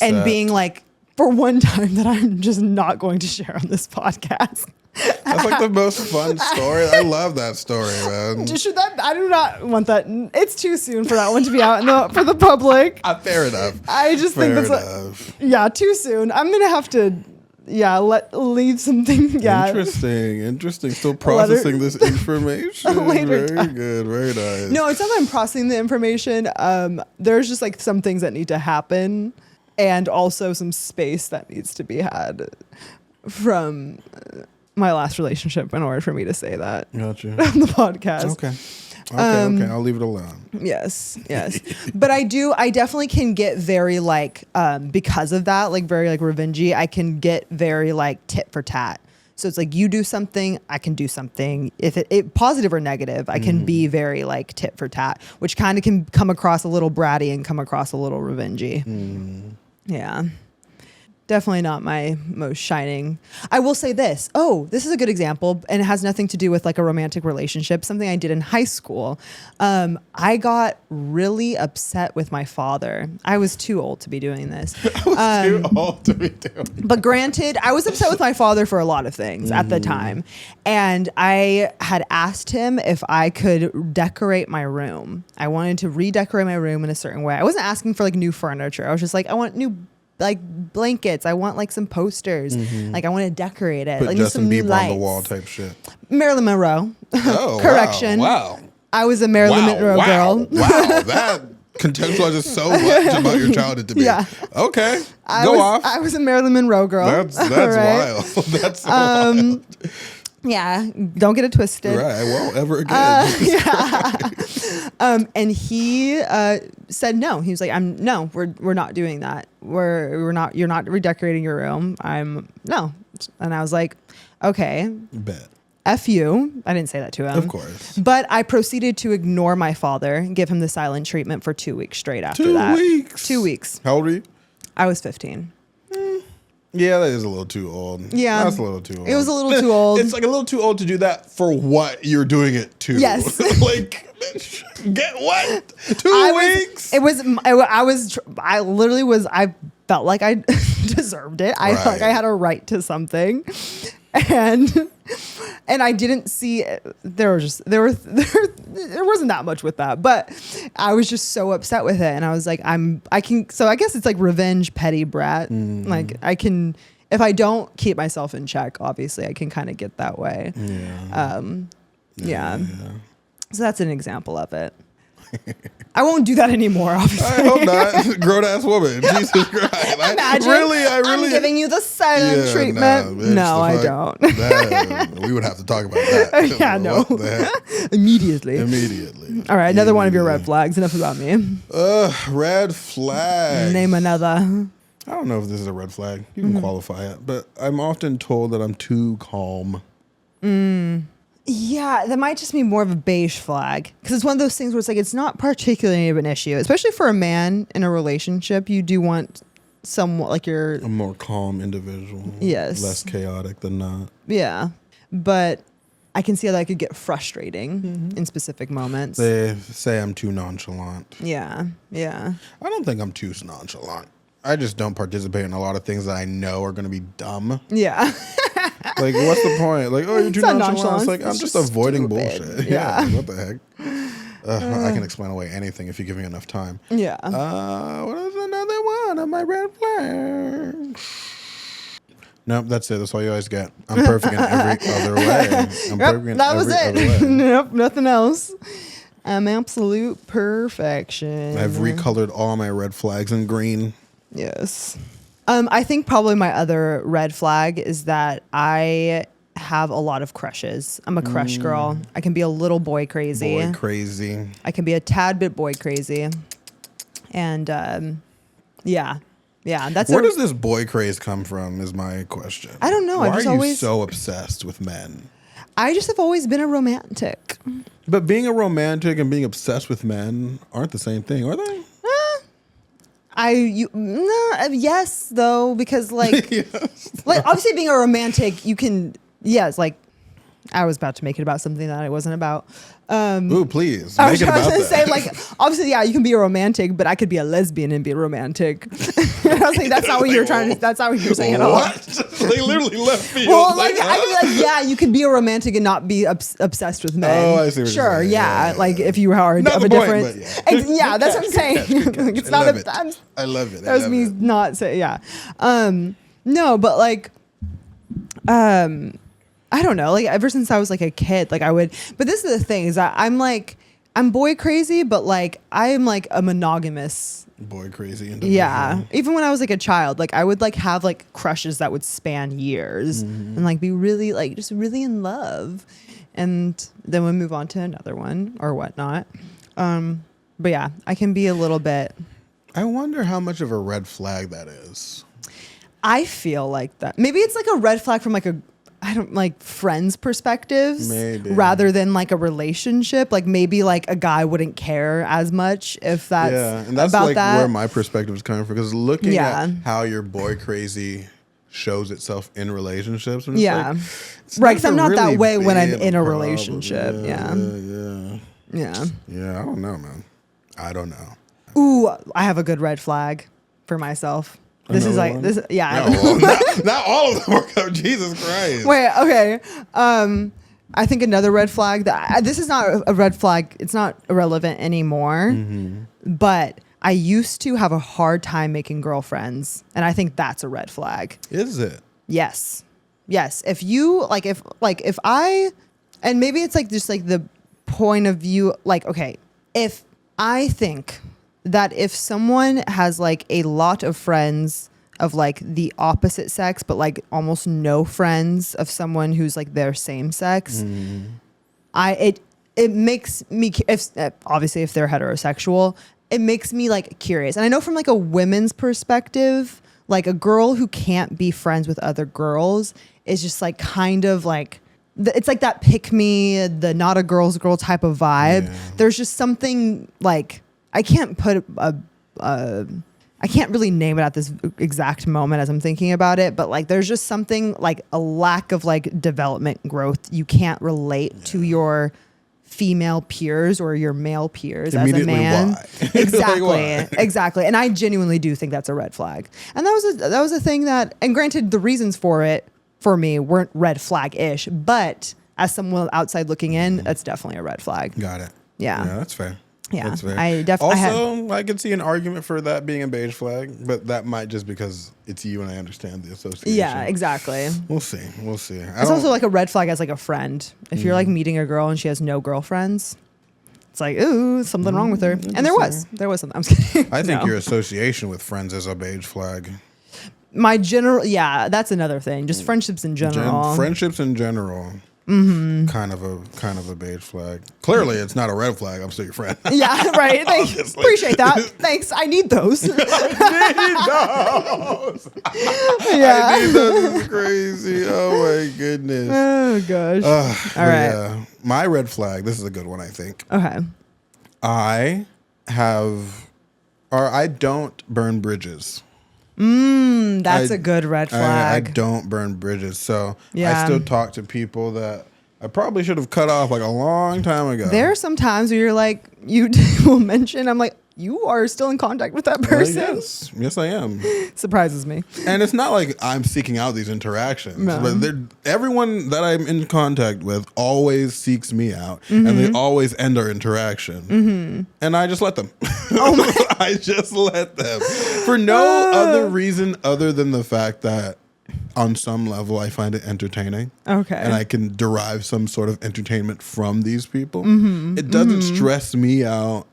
and being like, for one time that I'm just not going to share on this podcast. That's like the most fun story. I love that story, man. I do not want that. It's too soon for that one to be out for the public. Fair enough. I just think that's too soon. I'm gonna have to leave something. Yeah. Interesting. Still processing this information. Later very time. Good. Very nice. No, it's not that I'm processing the information. There's just like some things that need to happen, and also some space that needs to be had from my last relationship in order for me to say that. Gotcha. On the podcast. Okay. I'll leave it alone. Yes. But I definitely can get very like, because of that, like very like revengey, I can get very like tit for tat. So it's like you do something, I can do something. If it positive or negative, I can be very like tit for tat, which kind of can come across a little bratty and come across a little revengey. Yeah. Definitely not my most shining. I will say this. Oh, this is a good example, and it has nothing to do with like a romantic relationship. Something I did in high school. I got really upset with my father. I was too old to be doing this. Too old to be doing. But granted, I was upset with my father for a lot of things at the time. And I had asked him if I could decorate my room. I wanted to redecorate my room in a certain way. I wasn't asking for like new furniture. I was just like, I want new like blankets. I want like some posters. Like I want to decorate it. Put like Justin some new Bieber lights. on the wall type shit. Marilyn Monroe. Oh, Correction. Wow. I was a Marilyn Monroe girl. Wow. That contextualizes so much about your childhood to me. Yeah. Okay. I was a Marilyn Monroe girl. That's right? wild. That's so wild. Yeah, don't get it twisted. Right, I won't ever again. And he said no. He was like, we're not doing that. You're not redecorating your room. No. And I was like, okay. Bet. F you. I didn't say that to him. Of course. But I proceeded to ignore my father and give him the silent treatment for 2 weeks straight after that. 2 weeks? 2 weeks. How old are you? I was 15. Yeah, that is a little too old. Yeah. That's a little too old. It was a little too old. It's like a little too old to do that for what you're doing it to. Yes. Like, get what? 2 weeks? I felt like I deserved it. I felt like I had a right to something. And I didn't see there wasn't that much with that, but I was just so upset with it, and I was like, so I guess it's like revenge petty brat. Like I can, if I don't keep myself in check, obviously I can kind of get that way. Yeah. So that's an example of it. I won't do that anymore, obviously. I hope not. Grown ass woman. Jesus Christ. Imagine I'm giving you the silent treatment. Nah, bitch, no, I don't. We would have to talk about that. Yeah, no. What the heck? Immediately. All right, another one of your red flags. Enough about me. Red flag. Name another. I don't know if this is a red flag. You can qualify it, but I'm often told that I'm too calm. Yeah, that might just be more of a beige flag, because it's one of those things where it's like it's not particularly of an issue, especially for a man in a relationship. You do want somewhat like a more calm individual. Yes, less chaotic than not. Yeah, but I can see how that could get frustrating in specific moments. They say I'm too nonchalant. Yeah. I don't think I'm too nonchalant. I just don't participate in a lot of things that I know are going to be dumb. Yeah. Like, what's the point? Like, oh, you're too nonchalant. It's like, I'm just avoiding stupid. bullshit. Yeah. Like, what the heck? I can explain away anything if you give me enough time. Yeah. What is another one of my red flags? Nope, that's it. That's all you guys get. I'm perfect in every other way. That was it. Nope, nothing else. I'm absolute perfection. I've recolored all my red flags in green. Yes. I think probably my other red flag is that I have a lot of crushes. I'm a crush girl. I can be a little boy crazy. I can be a tad bit boy crazy. And yeah. Where does this boy craze come from is my question. I don't know. Why are you so obsessed with men? I just have always been a romantic. But being a romantic and being obsessed with men aren't the same thing, are they? Yes, though, because like, Yes. like obviously being a romantic, you can, yes, like I was about to make it about something that it wasn't about. Ooh, please. I was make it about trying to that. say, like, obviously, yeah, you can be a romantic, but I could be a lesbian and be a romantic. I was like, that's not what you're trying to, that's not what you're saying at all. What? They literally left field. Well, like, I could be like, yeah, you could be a romantic and not be obsessed with men. Oh, I see what you're Sure, saying. Yeah. Yeah. Like, if you are Not of the a point, different. but yeah. Yeah, that's what I'm saying. Like, it's not a. I love it. That was me not saying, yeah. No, but like, I don't know. Like ever since I was like a kid, like I would. But this is the thing: is that I'm boy crazy, but like I am like a monogamous boy crazy individual. Yeah. Even when I was like a child, like I would like have like crushes that would span years and like be really like just really in love, and then we'd move on to another one or whatnot. But yeah, I can be a little bit. I wonder how much of a red flag that is. I feel like that. Maybe it's like a red flag from like I don't like friends' perspectives Maybe. rather than like a relationship. Like maybe like a guy wouldn't care as much if that's and that's about like that. where my perspective is coming from, because looking Yeah. at how your boy crazy shows itself in relationships, and Yeah. it's Right, because I'm not really that way when I'm been in a problem. relationship. Yeah. I don't know, man. I don't know. Ooh, I have a good red flag for myself. This is Another like one? this. Yeah. No, well, not all of them work out. Jesus Christ. Wait. Okay. I think another red flag this is not a red flag. It's not irrelevant anymore. But I used to have a hard time making girlfriends, and I think that's a red flag. Is it? Yes. Yes. If you if I, and maybe it's like just like the point of view, like, okay, if I think that if someone has like a lot of friends of like the opposite sex, but like almost no friends of someone who's like their same sex, it makes me, if obviously if they're heterosexual, it makes me like curious. And I know from like a women's perspective, like a girl who can't be friends with other girls is just like kind of like, it's like that pick me, the not a girl's girl type of vibe. Yeah. There's just something like, I can't put I can't really name it at this exact moment as I'm thinking about it, but like there's just something like a lack of like development growth. You can't relate to your female peers or your male peers as a man. Why? Exactly. Like, why? Exactly. And I genuinely do think that's a red flag. And that was a thing that, and granted the reasons for it for me weren't red flag-ish, but as someone outside looking in, that's definitely a red flag. Got it. Yeah. Yeah, that's fair. Yeah. That's fair. I definitely Also, I could see an argument for that being a beige flag, but that might just because it's you and I understand the association. Yeah, exactly. We'll see. We'll see. It's also like a red flag as like a friend. If you're like meeting a girl and she has no girlfriends, it's like, ooh, something wrong with her. And there was something. I'm just kidding. I think No. your association with friends is a beige flag. My general, yeah, that's another thing. Just friendships in general. Friendships in general. Kind of a beige flag. Clearly, it's not a red flag. I'm still your friend. Yeah, right. Thanks. Obviously. Appreciate that. Thanks. I need those. I need those. Yeah. I need those. It's crazy. Oh my goodness. Oh gosh. All right. Yeah. My red flag. This is a good one, I think. Okay. I don't burn bridges. That's a good red I flag. don't burn bridges. So Yeah. I still talk to people that I probably should have cut off like a long time ago. There are some times where you're like, you will mention, I'm like, you are still in contact with that person. Yes, I am. Surprises me. And it's not like I'm seeking out these interactions, No. but everyone that I'm in contact with always seeks me out, and they always end our interaction. And I just let them. I just let them for no other reason other than the fact that on some level I find it entertaining. Okay. And I can derive some sort of entertainment from these people. It doesn't stress me out.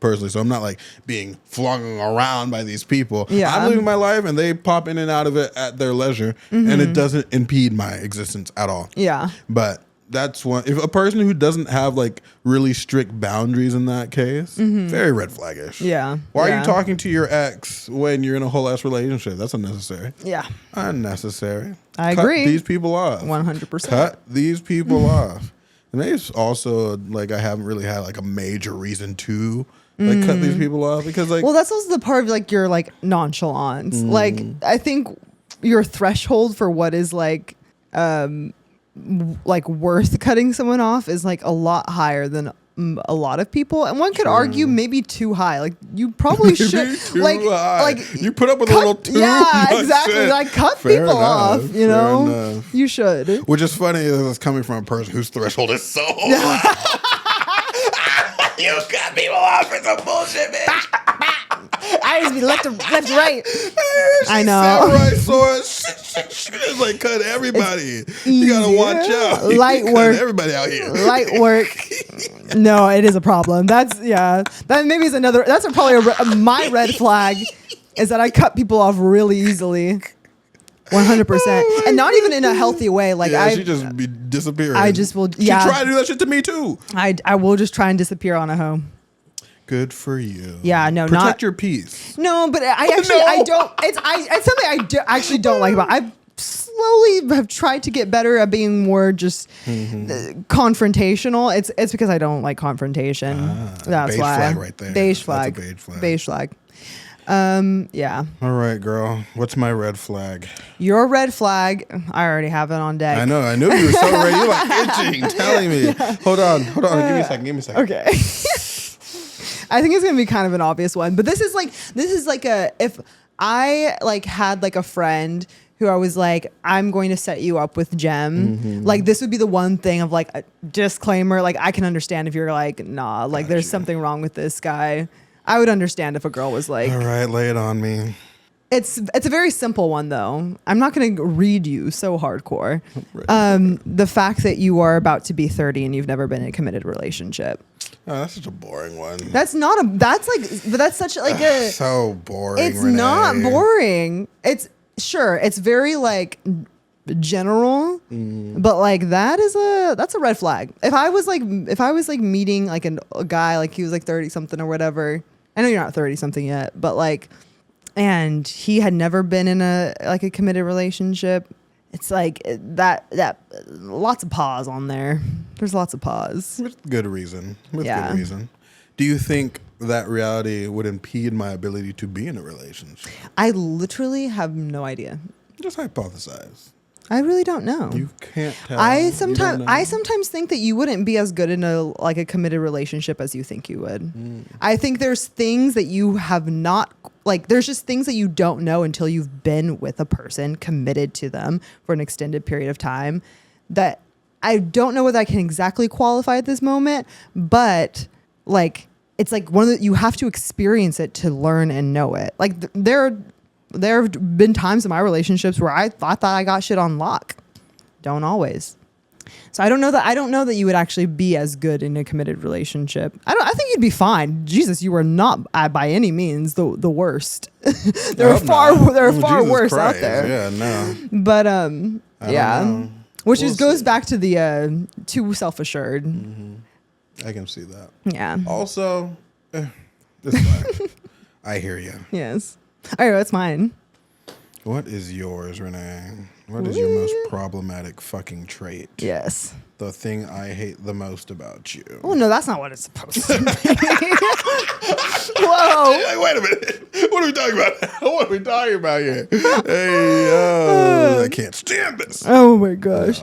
Personally, so I'm not like being flung around by these people. Yeah. I'm living my life and they pop in and out of it at their leisure, and it doesn't impede my existence at all. Yeah. But that's one. If a person who doesn't have like really strict boundaries in that case, very red flaggish. Yeah. Why are Yeah. you talking to your ex when you're in a whole ass relationship? That's unnecessary. Yeah. Unnecessary. I Cut agree. these people off. 100%. Cut these people off. And maybe it's also like I haven't really had like a major reason to like cut these people off, because like Well, that's also the part of like your like nonchalance. Like I think your threshold for what is like worth cutting someone off is like a lot higher than a lot of people, and one could argue maybe too high. Like you probably should too like high. like You put up with a little too yeah, much exactly. shit. Like cut Fair people enough, off. You fair know, enough. you should. Which is funny is it's coming from a person whose threshold is so high. You cut people off for some bullshit, bitch. I just be left to right. I know. Samurai sword. It's like cut everybody. You gotta watch out. Light You work. cut everybody out here. Light work. No, it is a problem. That's that maybe is another. That's probably my red flag is that I cut people off really easily. 100%, and not even in a healthy way. Like she just be disappearing. I just will. She Yeah, tried to do that shit to me too. I will just try and disappear on a hoe. Good for you. Yeah, no, Protect not your peace. No, but I actually No. I don't. It's something I actually don't like about. slowly have tried to get better at being more just confrontational. It's because I don't like confrontation. That's beige why. flag right there. Beige flag. That's a beige flag. Beige flag. Yeah. All right, girl. What's my red flag? Your red flag. I already have it on deck. I know. I knew you were so ready. You're like itching, telling me. Hold on. Give me a second. Okay. I think it's gonna be kind of an obvious one, but this is like if I like had like a friend who I was like, I'm going to set you up with Jem. Like this would be the one thing of like a disclaimer. Like I can understand if you're like, nah, like there's something wrong with this guy. I would understand if a girl was like, all right, lay it on me. It's a very simple one though. I'm not going to read you so hardcore. The fact that you are about to be 30 and you've never been in a committed relationship. Oh, that's such a boring one. That's such like a so boring. It's Renee. not boring. It's very like general, but like that's a red flag. If I was like meeting like a guy like he was like 30 something or whatever. I know you're not 30 something yet, but like, and he had never been in a committed relationship. It's like that lots of pause on there. There's lots of pause. With good reason. Good reason. Do you think that reality would impede my ability to be in a relationship? I literally have no idea. Just hypothesize. I really don't know. You can't tell. I sometimes think that you wouldn't be as good in a committed relationship as you think you would. I think there's things that you have not there's just things that you don't know until you've been with a person, committed to them for an extended period of time, that I don't know whether I can exactly qualify at this moment, but like it's like you have to experience it to learn and know it. Like there have been times in my relationships where I thought I got shit on lock. Don't always. So I don't know that you would actually be as good in a committed relationship. I think you'd be fine. Jesus, you are not by any means the worst. there are far worse out there. Yeah, no. But yeah. Which goes back to the too self-assured. I can see that. Yeah. Also, it's fine. I hear you. Yes. All right, what's mine? What is yours, Renee? What is your most problematic fucking trait? Yes. The thing I hate the most about you. Oh, no, that's not what it's supposed to be. Whoa. Hey, wait a minute. What are we talking about? What are we talking about here? Hey, I can't stand this. Oh, my gosh.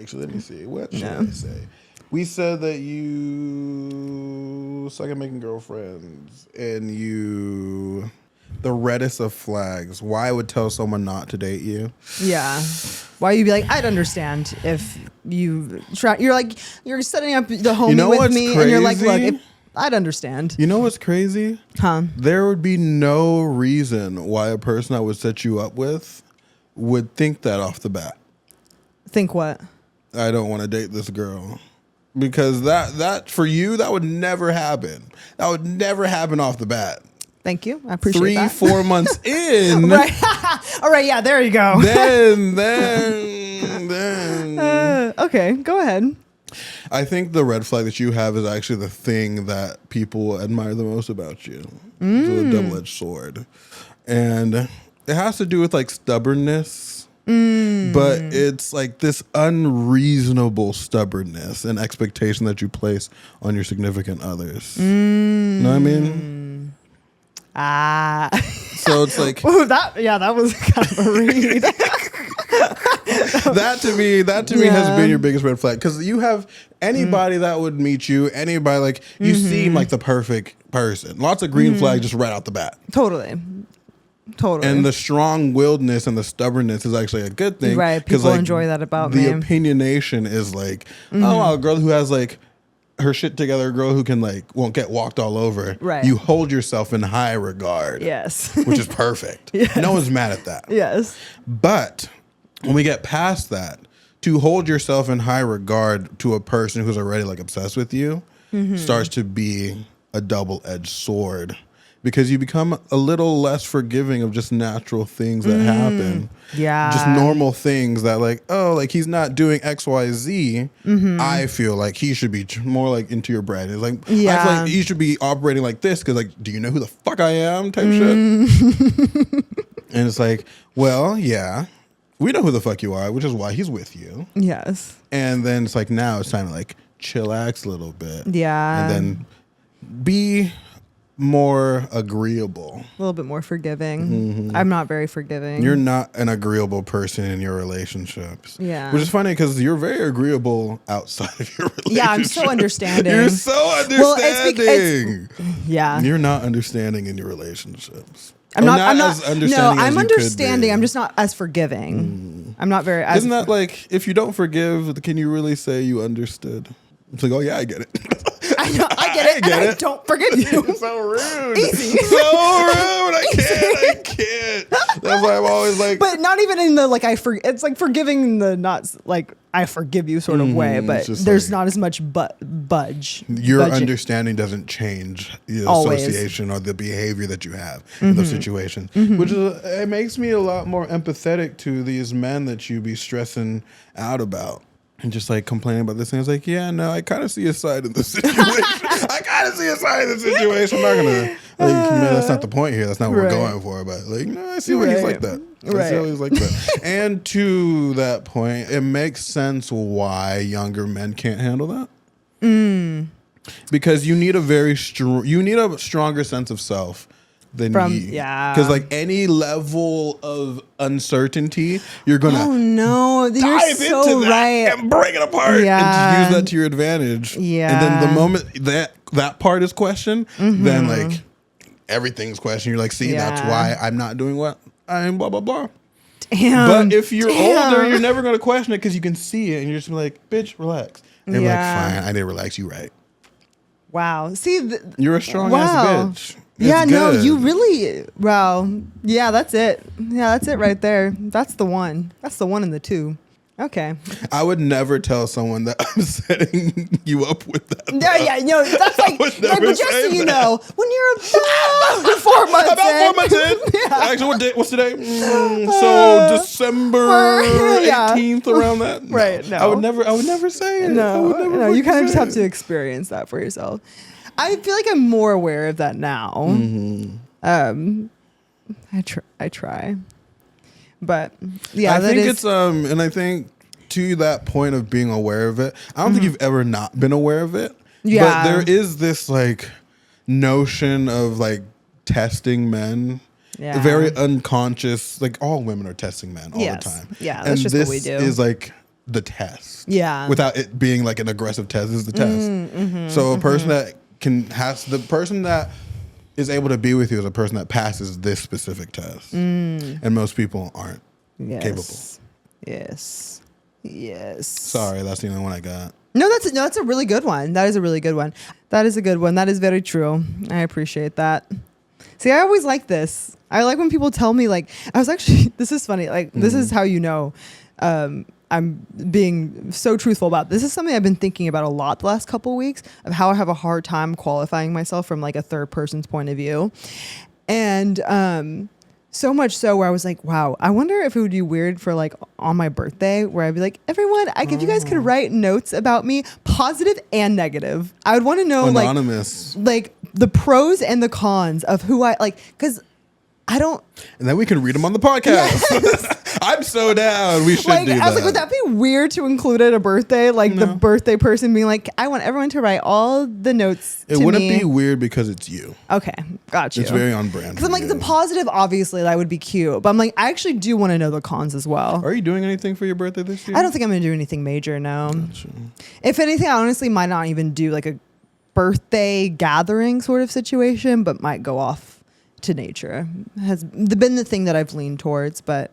Actually, let me see. What should I say? We said that you suck at making girlfriends and you... The reddest of flags. Why I would tell someone not to date you? Yeah. Why you'd be like, I'd understand if you try. You're setting up the homie with me, crazy? And you're like, look, I'd understand. You know what's crazy? Huh? There would be no reason why a person I would set you up with would think that off the bat. Think what? I don't want to date this girl. Because that for you, that would never happen. That would never happen off the bat. Thank you. I appreciate that. 3-4 months in. Right. All right. Yeah, there you go. Then. Okay, go ahead. I think the red flag that you have is actually the thing that people admire the most about you. It's a double-edged sword. And it has to do with like stubbornness. But it's like this unreasonable stubbornness and expectation that you place on your significant others. You know what I mean? So it's like that was kind of a read. that to me has been your biggest red flag, because you have anybody that would meet you, anybody like you seem like the perfect person. Lots of green flags just right out the bat. Totally. And the strong-willedness and the stubbornness is actually a good thing. Right. People enjoy that about me. The opinionation is like, oh, a girl who has like her shit together, a girl who can like won't get walked all over. Right. You hold yourself in high regard. Yes. Which is perfect. Yes. No one's mad at that. Yes. But when we get past that, to hold yourself in high regard to a person who's already like obsessed with you starts to be a double-edged sword, because you become a little less forgiving of just natural things that happen. Yeah. Just normal things that like, oh, like he's not doing X, Y, Z. I feel like he should be more like into your bread. It's like, I feel like he should be operating like this, because like, do you know who the fuck I am type shit? And it's like, well, yeah. we know who the fuck you are, which is why he's with you. Yes. And then it's like, now it's time to like chillax a little bit. Yeah. And then be more agreeable. A little bit more forgiving. I'm not very forgiving. You're not an agreeable person in your relationships. Yeah. Which is funny because you're very agreeable outside of your relationship. Yeah, I'm so understanding. You're so understanding. Yeah. You're not understanding in your relationships. I'm not as understanding. No, I'm as you understanding. could be. I'm just not as forgiving. I'm not very. Isn't that like, if you don't forgive, can you really say you understood? It's like, oh yeah, I get it. I know, I get it. I don't forgive you. It's so rude. Easy. So rude. I can't. That's why I'm always like. But not even in the like it's like forgiving the not like I forgive you sort of way, but there's like, not as much budge. Your understanding doesn't change the association or the behavior that you have in those situations, which is, it makes me a lot more empathetic to these men that you be stressing out about. And just like complaining about this thing. It's like, yeah, no, I kind of see a side of the situation. I kind of see a side of the situation. I'm not going to, like, no, that's not the point here. That's not what we're going for. But like, no, I see why he's like that. I see why he's like that. And to that point, it makes sense why younger men can't handle that. Because you need a stronger sense of self than because like any level of uncertainty, you're gonna dive into that and break it apart and just use that to your advantage. And then the moment that part is questioned, then like everything's questioned. You're like, see, that's why I'm not doing what I'm blah blah blah. Damn. But if you're older, you're never gonna question it because you can see it and you're just gonna be like, bitch, relax. And you're like, fine, I didn't relax. You right. Wow. See, you're a strong ass bitch. Yeah, no, you really, wow. Yeah, that's it. Yeah, that's it right there. That's the one. That's the one and the two. Okay. I would never tell someone that I'm setting you up with that. Yeah, that's like but just so you know, when you're about 4 months about 4 months in. Actually, what's today? So December 18th, around that. No. Right. No, I would never say it. No. You kind of just have to experience that for yourself. I feel like I'm more aware of that now. I try. But yeah, I think it's and I think to that point of being aware of it, I don't think you've ever not been aware of it. Yeah. But there is this like notion of like testing men. Yeah. Very unconscious, like all women are testing men all the time. Yeah, that's just what we do. This is like the test. Yeah. Without it being like an aggressive test, this is the test. So a person that the person that is able to be with you is a person that passes this specific test. And most people aren't capable. Yes. Sorry, that's the only one I got. No, that's a really good one. That is a really good one. That is a good one. That is very true. I appreciate that. See, I always like this. I like when people tell me, like, I was actually, this is funny. Like, this is how you know I'm being so truthful about this. This is something I've been thinking about a lot the last couple of weeks, of how I have a hard time qualifying myself from like a third person's point of view. And so much so where I was like, wow, I wonder if it would be weird for like on my birthday where I'd be like, everyone, if you guys could write notes about me, positive and negative. I would want to know anonymous, like the pros and the cons of who I like, because I don't. And then we can read them on the podcast. Yes. I'm so down. We should do that. I was like, would that be weird to include at a birthday? Like the birthday person being like, I want everyone to write all the notes. It wouldn't be weird because it's you. Okay, got you. It's very on brand. Because I'm like, the positive, obviously, that would be cute. But I'm like, I actually do want to know the cons as well. Are you doing anything for your birthday this year? I don't think I'm going to do anything major, no. Gotcha. If anything, I honestly might not even do like a birthday gathering sort of situation, but might go off to nature. Has been the thing that I've leaned towards, but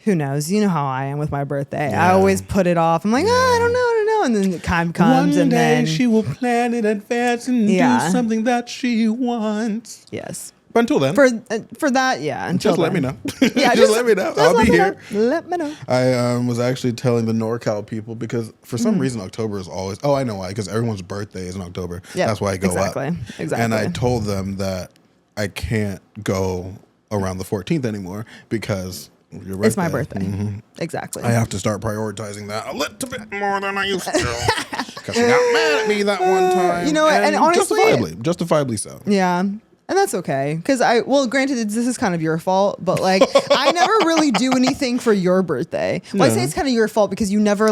who knows? You know how I am with my birthday. I always put it off. I'm like, I don't know. And then the time comes, One and day then she will plan in advance and do something that she wants. Yes. But until then, for that, until just let me know. Yeah, just let me know. I'll be here. Let me know. I was actually telling the NorCal people because for some reason October is always. Oh, I know why. Because everyone's birthday is in October. Yep, that's why I go up. Exactly. And I told them that I can't go around the 14th anymore because your birthday. It's my birthday. Exactly. I have to start prioritizing that a little bit more than I used to. Because she got mad at me that one time. You know, and honestly, justifiably so. Yeah. And that's okay. Because granted, this is kind of your fault, but like, I never really do anything for your birthday. Well, I say it's kind of your fault because you never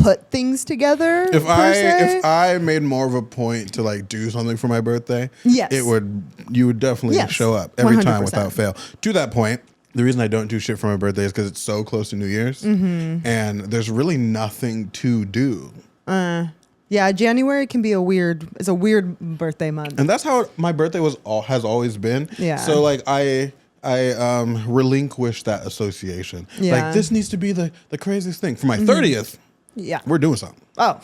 put things together. If I made more of a point to like do something for my birthday, you would definitely show up every 100%. Time without fail. To that point, the reason I don't do shit for my birthday is because it's so close to New Year's, and there's really nothing to do. Yeah, January can be a weird birthday month. And that's how my birthday has always been. Yeah. So like I relinquished that association. Yeah. Like this needs to be the craziest thing. For my 30th, we're doing something. Oh,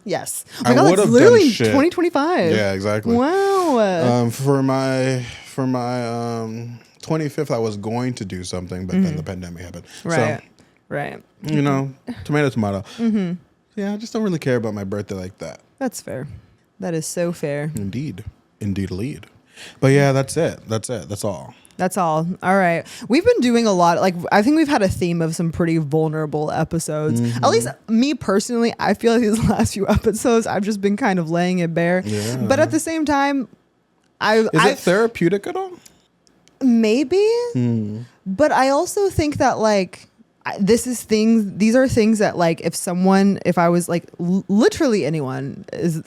yes. Oh my God, it's literally 2025. Yeah, exactly. Wow. For my 25th, I was going to do something, but then the pandemic happened. Right. So, right. You know, tomato. Yeah, I just don't really care about my birthday like that. That's fair. That is so fair. Indeed. But yeah, that's it. That's all. That's all. All right. We've been doing a lot. Like, I think we've had a theme of some pretty vulnerable episodes. At least me personally, I feel like these last few episodes, I've just been kind of laying it bare. Yeah. But at the same time, Is it therapeutic at all? Maybe. But I also think that like, these are things that like if I was like literally anyone is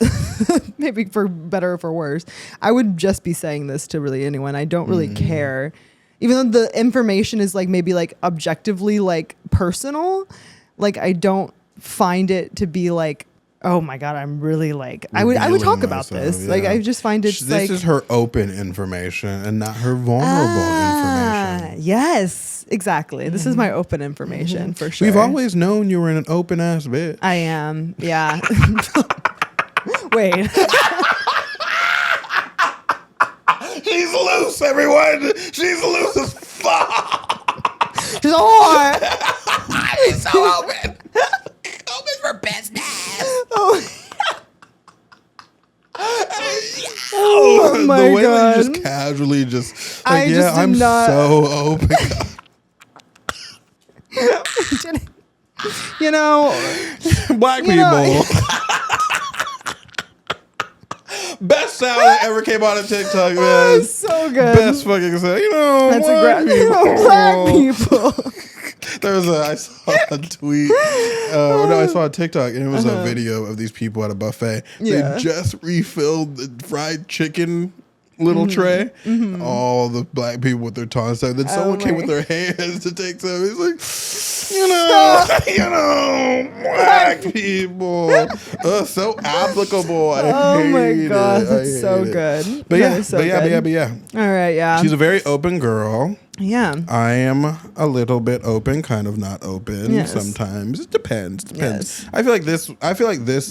maybe for better or for worse, I would just be saying this to really anyone. I don't really care, even though the information is like maybe like objectively like personal. Like I don't find it to be like, oh my God, I'm really like I would talk about this. Yeah. Like I just find it's this is her open information and not her vulnerable information. Yes, exactly. This is my open information for sure. We've always known you were an open ass bitch. I am. Yeah. Wait. She's loose, everyone. She's loose as fuck. She's a whore. She's so open. Open for business. Oh my the way God. that you just casually like, I'm so open. You know, black people. Best sound that ever came out of TikTok, man. So good. Best fucking sound. You know, that's black people. I saw a tweet. I saw a TikTok, and it was a video of these people at a buffet. Yeah. They just refilled the fried chicken little tray. All the black people with their tongues out. Then someone came with their hands to take some. He's like, black people. So applicable. Oh my God, that's so good. But yeah. All right, yeah. She's a very open girl. Yeah. I am a little bit open, kind of not open. Yes. Sometimes it depends. Yes. I feel like this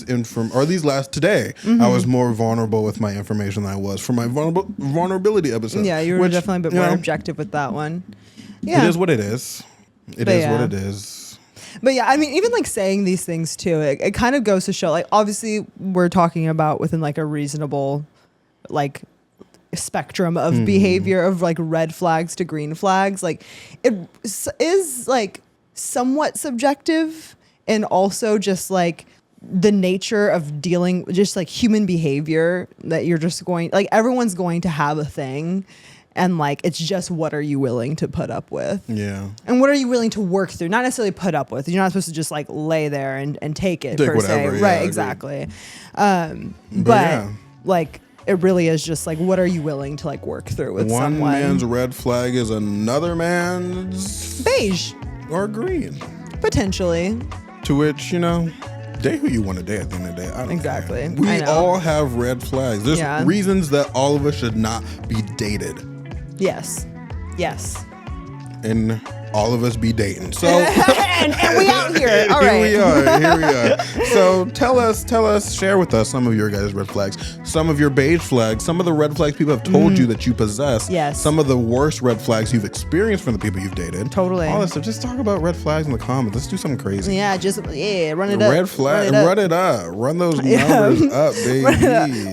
these last today, I was more vulnerable with my information than I was for my vulnerability episode. Yeah, you were definitely a bit more objective with that one. Yeah. It is what it is. What it is. But yeah, I mean, even like saying these things too, it kind of goes to show, like, obviously we're talking about within like a reasonable, like, spectrum of behavior of like red flags to green flags. Like it is like somewhat subjective, and also just like the nature of dealing, just like human behavior, that you're just going, like, everyone's going to have a thing. And like, it's just, what are you willing to put up with? Yeah. And what are you willing to work through? Not necessarily put up with. You're not supposed to just like lay there and take it per whatever, se. Yeah, right, exactly. But like, it really is just like, what are you willing to like work through with someone? One man's red flag is another man's beige or green. Potentially. To which, date who you want to date at the end of the day. I don't exactly. care. We all have red flags. There's reasons that all of us should not be dated. Yes. And all of us be dating. So and we out here. All right. Here we are. So tell us, share with us some of your guys' red flags, some of your beige flags, some of the red flags people have told you that you possess. Yes. Some of the worst red flags you've experienced from the people you've dated. Totally. All this stuff. Just talk about red flags in the comments. Let's do something crazy. Yeah, run it up. Red flag, run it up. Run those numbers up, baby.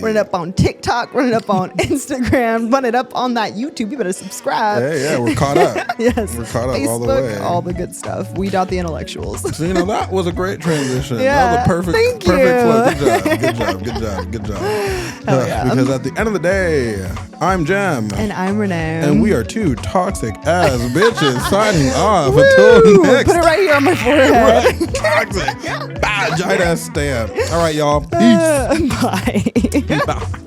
Run it up on TikTok, run it up on Instagram, run it up on that YouTube. You better subscribe. Yeah, we're caught up. Yes. We're caught up Facebook, all the way. All the good stuff. TheIntellectuals. So, that was a great transition. Yeah, That was a perfect flow. Good job. Because at the end of the day, I'm Jem. And I'm Renee. And we are two toxic ass bitches signing off. Until next. Put it right here on my forehead. Right, toxic. Bad giant ass stamp. All right, y'all. Peace. Bye. Bye.